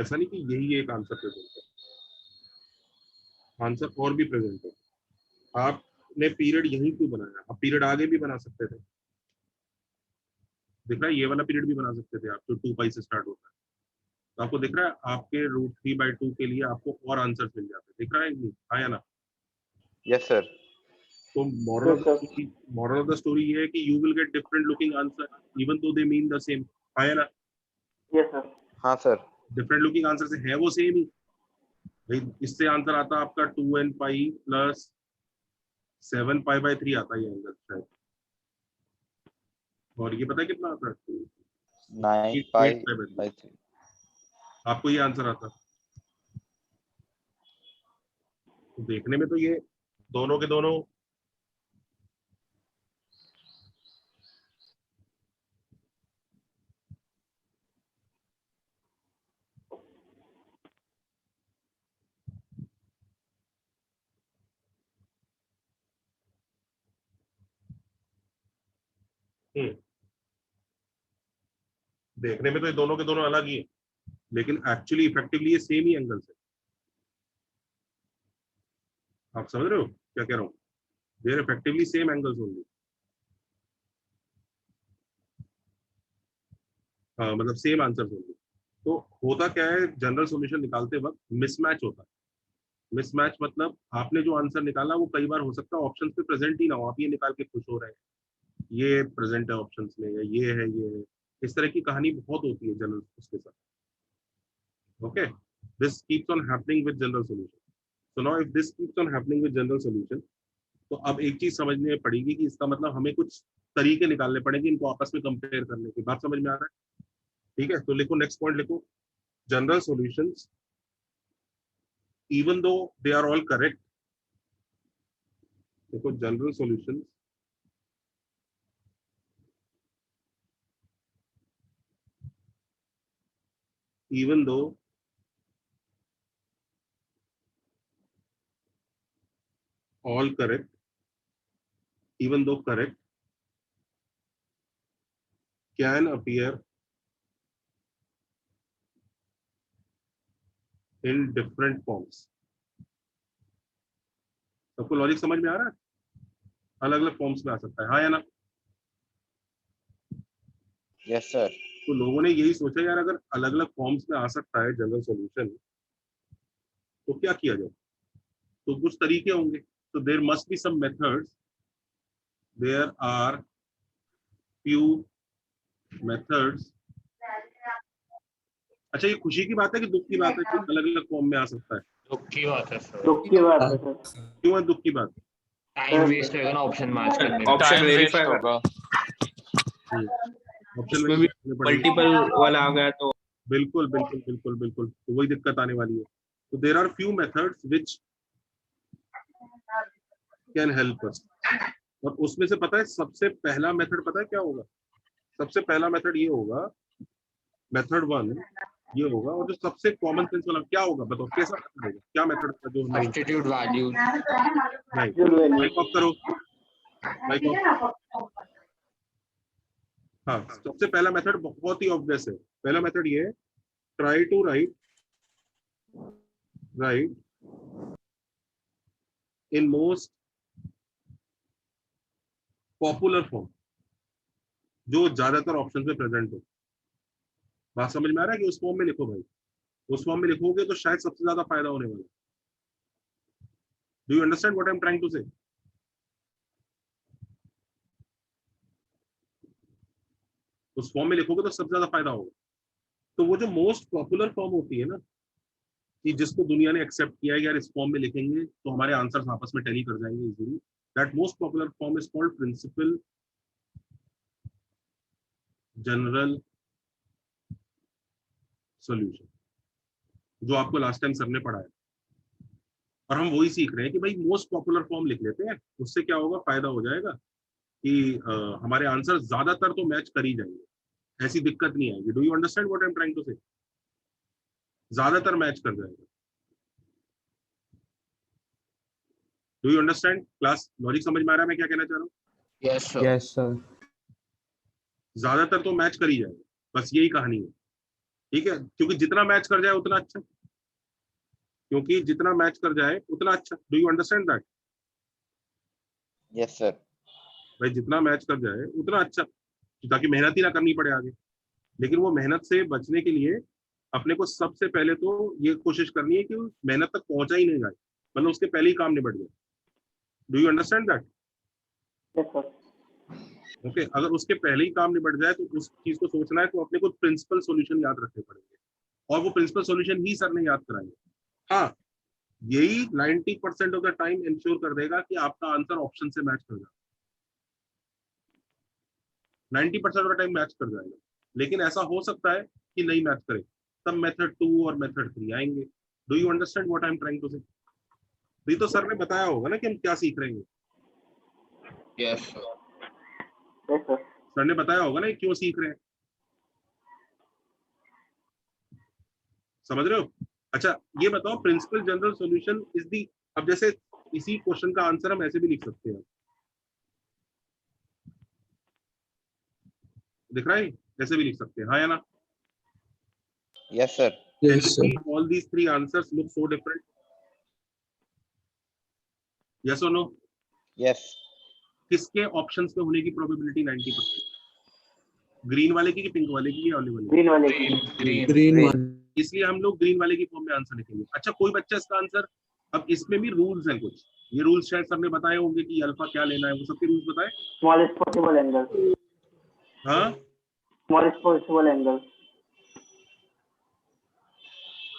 S1: ऐसा नहीं कि यही एक आंसर प्रेजेंट है, आंसर और भी प्रेजेंट है। आपने पीरियड यहीं क्यों बनाया? आप पीरियड आगे भी बना सकते थे। दिख रहा है, ये वाला पीरियड भी बना सकते थे आप, जो 2π से स्टार्ट होता है। तो आपको दिख रहा है, आपके √3/2 के लिए आपको और आंसर मिल जाते हैं। दिख रहा है नहीं? हाँ या ना?
S12: Yes sir.
S1: तो मॉरल ऑफ द स्टोरी ये है कि you will get different looking answer even though they mean the same. हाँ या ना?
S12: Yes sir. हाँ सर।
S1: डिफरेंट लुकिंग आंसर से है वो सेम ही भाई। इससे आंसर आता आपका 2nπ प्लस 7π/3 आता है ये एंगल शायद, और ये पता है कितना आता है?
S12: 9π/3।
S1: आपको ये आंसर आता। तो देखने में तो ये दोनों के दोनों देखने में तो ये दोनों के दोनों अलग ही है, लेकिन एक्चुअली इफेक्टिवली ये सेम ही एंगल्स है। आप समझ रहे हो क्या कह रहा हूँ? They are effectively same angles only. मतलब सेम आंसर्स ओनली। तो होता क्या है, जनरल सॉल्यूशन निकालते वक्त मिसमैच होता है। मिसमैच मतलब आपने जो आंसर निकाला वो कई बार हो सकता है ऑप्शंस पे प्रेजेंट ही ना हो, आप ये निकाल के खुश हो रहे हैं ये प्रेजेंट है ऑप्शंस में, या ये है। इस तरह की कहानी बहुत होती है जनरल उसके साथ। Okay, this keeps on happening with general solution. So now if this keeps on happening with general solution, तो अब एक चीज समझने पड़ेगी कि इसका मतलब हमें कुछ तरीके निकालने पड़ेंगे इनको आपस में कंपेयर करने की। बात समझ में आ रहा है? ठीक है, तो लिखो, नेक्स्ट पॉइंट लिखो, general solutions even though they are all correct, देखो general solutions even though all correct, even though correct, can appear in different forms। सबको लॉजिक समझ में आ रहा है? अलग अलग फॉर्म्स में आ सकता है। हाँ या ना?
S12: Yes sir.
S1: तो लोगों ने यही सोचा यार, अगर अलग अलग फॉर्म्स में आ सकता है जनरल सॉल्यूशन, तो क्या किया जाए? तो कुछ तरीके होंगे। तो there must be some methods, there are few methods. अच्छा, ये खुशी की बात है कि दुख की बात है कि अलग अलग फॉर्म में आ सकता है?
S8: दुख की बात है सर।
S13: दुख की बात है सर।
S1: क्यों है दुख की बात?
S8: टाइम वेस्ट होगा ना ऑप्शन मैच करने में।
S3: ऑप्शन
S8: टाइम वेस्ट
S3: वेरीफाई
S8: होगा।
S1: ऑप्शन
S8: उसमें भी मल्टीपल वाला आ गया तो
S1: बिल्कुल बिल्कुल बिल्कुल बिल्कुल, तो वही दिक्कत आने वाली है। तो there are few methods which can help us, और उसमें से पता है सबसे पहला मेथड पता है क्या होगा? सबसे पहला मेथड ये होगा, मेथड 1 ये होगा, और जो सबसे कॉमन सेंस वाला क्या होगा बताओ, कैसा मेथड होगा, क्या मेथड का जो
S8: सब्स्टिट्यूट वैल्यूज।
S1: नहीं, माइक ऑफ करो, माइक ऑफ। हाँ, सबसे पहला मेथड बहुत ही ऑब्वियस है। पहला मेथड ये है, try to write in most popular form, जो ज्यादातर ऑप्शन में प्रेजेंट हो। बात समझ में आ रहा है कि उस फॉर्म में लिखो भाई, उस फॉर्म में लिखोगे तो शायद सबसे ज्यादा फायदा होने वाला है। Do you understand what I am trying to say? उस फॉर्म में लिखोगे तो सबसे ज्यादा फायदा होगा। तो वो जो मोस्ट पॉपुलर फॉर्म होती है ना, कि जिसको दुनिया ने एक्सेप्ट किया है यार इस फॉर्म में लिखेंगे तो हमारे आंसर्स आपस में टैली कर जाएंगे easily, that most popular form is called principal general solution, जो आपको लास्ट टाइम सर ने पढ़ाया। और हम वही सीख रहे हैं कि भाई मोस्ट पॉपुलर फॉर्म लिख लेते हैं, उससे क्या होगा, फायदा हो जाएगा कि हमारे आंसर ज्यादातर तो मैच कर ही जाएंगे, ऐसी दिक्कत नहीं आएगी। Do you understand what I am trying to say? ज्यादातर मैच कर जाएगा। Do you understand class? Logic समझ में आ रहा है मैं क्या कहना चाह रहा हूँ?
S2: Yes sir.
S1: ज्यादातर तो मैच कर ही जाएगा, बस यही कहानी है, ठीक है? क्योंकि जितना मैच कर जाए उतना अच्छा, क्योंकि जितना मैच कर जाए उतना अच्छा। Do you understand that?
S12: Yes sir.
S1: भाई जितना मैच कर जाए उतना अच्छा, ताकि मेहनत ही ना करनी पड़े आगे। लेकिन वो मेहनत से बचने के लिए अपने को सबसे पहले तो ये कोशिश करनी है कि मेहनत तक पहुंचा ही नहीं जाए, मतलब उसके पहले ही काम निबट जाए। Do you understand that? Okay, अगर उसके पहले ही काम निबट जाए तो उस चीज को सोचना है तो अपने को प्रिंसिपल सॉल्यूशन याद रखने पड़ेंगे, और वो प्रिंसिपल सॉल्यूशन ही सर ने याद कराएंगे। हाँ, यही 90% ऑफ द टाइम इंश्योर कर देगा कि आपका आंसर ऑप्शन से मैच कर जाए, 90% ऑफ द टाइम मैच कर जाएगा। लेकिन ऐसा हो सकता है कि नहीं मैच करे, तब मेथड 2 और मेथड 3 आएंगे। Do you understand what I am trying to say? ये तो सर ने बताया होगा ना कि हम क्या सीख रहे हैं।
S8: यस
S1: सर ने बताया होगा ना क्यों सीख रहे हैं, समझ रहे हो? अच्छा ये बताओ, principal general solution is the, अब जैसे इसी क्वेश्चन का आंसर हम ऐसे भी लिख सकते हैं, दिख रहा है? ऐसे भी लिख सकते हैं, हाँ या ना?
S12: Yes sir.
S6: Yes, sir.
S1: All these three answers look so different. Yes or no?
S12: Yes.
S1: किसके ऑप्शंस में होने की प्रोबेबिलिटी 90%? ग्रीन वाले की कि पिंक वाले की या ऑलिव वाले की?
S13: ग्रीन वाले की।
S6: Green one.
S1: इसलिए हम लोग ग्रीन वाले की फॉर्म में आंसर लिखेंगे। अच्छा कोई बच्चा इसका आंसर, अब इसमें भी रूल्स हैं कुछ, ये रूल्स शायद सबने बताए होंगे कि अल्फा क्या लेना है, वो सबके रूल्स बताए?
S13: Smallest possible angle.
S1: हाँ,
S13: स्मॉलेस्ट पॉसिबल एंगल।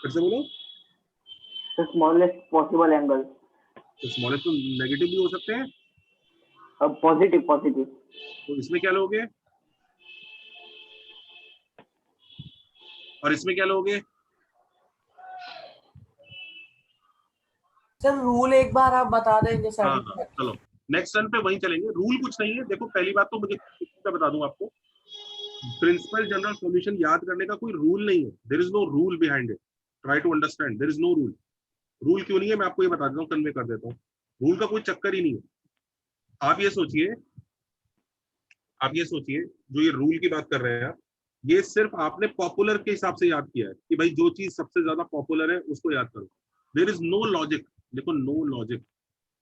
S1: फिर से बोलो।
S13: Smallest possible angle.
S1: तो स्मॉलेस्ट तो नेगेटिव भी हो सकते हैं,
S13: अब पॉजिटिव पॉजिटिव।
S1: तो इसमें क्या लोगे और इसमें क्या लोगे?
S13: सर रूल एक बार आप बता देंगे सर।
S1: हाँ, चलो नेक्स्ट टर्न पे वहीं चलेंगे। रूल कुछ नहीं है, देखो पहली बात तो मुझे बता दूं आपको, प्रिंसिपल जनरल सॉल्यूशन याद करने का कोई रूल नहीं है, there is no rule behind it, try to understand, there is no rule. Rule क्यों नहीं है मैं आपको ये बता देता हूँ, कन्वे कर देता हूँ। रूल का कोई चक्कर ही नहीं है। आप ये सोचिए जो ये रूल की बात कर रहे हैं आप, ये सिर्फ आपने पॉपुलर के हिसाब से याद किया है कि भाई जो चीज सबसे ज्यादा पॉपुलर है उसको याद करो। देयर इज नो लॉजिक, देखो नो लॉजिक,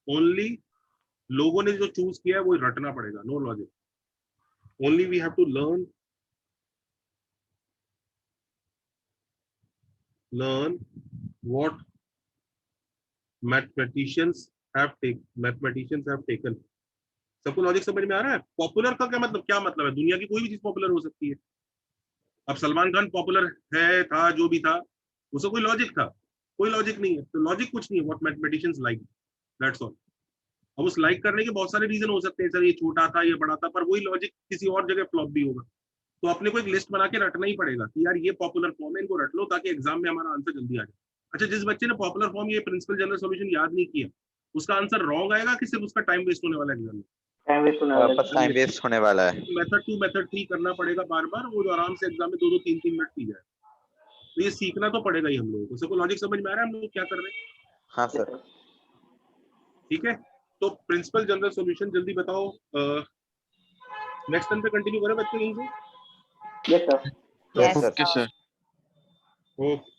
S1: ओनली लोगों ने जो चूज किया है वो रटना पड़ेगा, no logic. Only we have to learn what mathematicians have taken। सबको लॉजिक समझ में आ रहा है? पॉपुलर का क्या मतलब है? दुनिया की कोई भी चीज पॉपुलर हो सकती है। अब सलमान खान पॉपुलर है, था, जो भी था, उसका कोई लॉजिक था? कोई लॉजिक नहीं है। तो लॉजिक कुछ नहीं है, what mathematicians like, that's all. अब उस लाइक करने के बहुत सारे रीजन हो सकते हैं, सर ये छोटा था, ये बड़ा था, पर वही लॉजिक किसी और जगह फ्लॉप भी होगा। तो अपने को एक लिस्ट बना के रटना ही पड़ेगा कि यार ये पॉपुलर फॉर्म है, इनको रट लो ताकि एग्जाम में हमारा आंसर जल्दी आ जाए। अच्छा जिस बच्चे ने पॉपुलर फॉर्म ये प्रिंसिपल जनरल सॉल्यूशन याद नहीं किया, उसका आंसर रॉन्ग आएगा कि सिर्फ उसका टाइम वेस्ट होने वाला एग्जाम में?
S12: बस टाइम वेस्ट होने वाला है।
S1: मेथड 2 मेथड 3 करना पड़ेगा बार बार, वो जो आराम से एग्जाम में 2-2 3-3 मिनट की जाए। तो ये सीखना तो पड़ेगा ही हम लोगों को। सबको लॉजिक समझ में आ रहा है हम लोग क्या कर रहे हैं?
S12: हाँ सर।
S1: ठीक है, तो प्रिंसिपल जनरल सॉल्यूशन जल्दी बताओ। नेक्स्ट टर्न पे कंटिन्यू करें बच्चे यहीं से?
S12: Yes sir.
S1: ओके।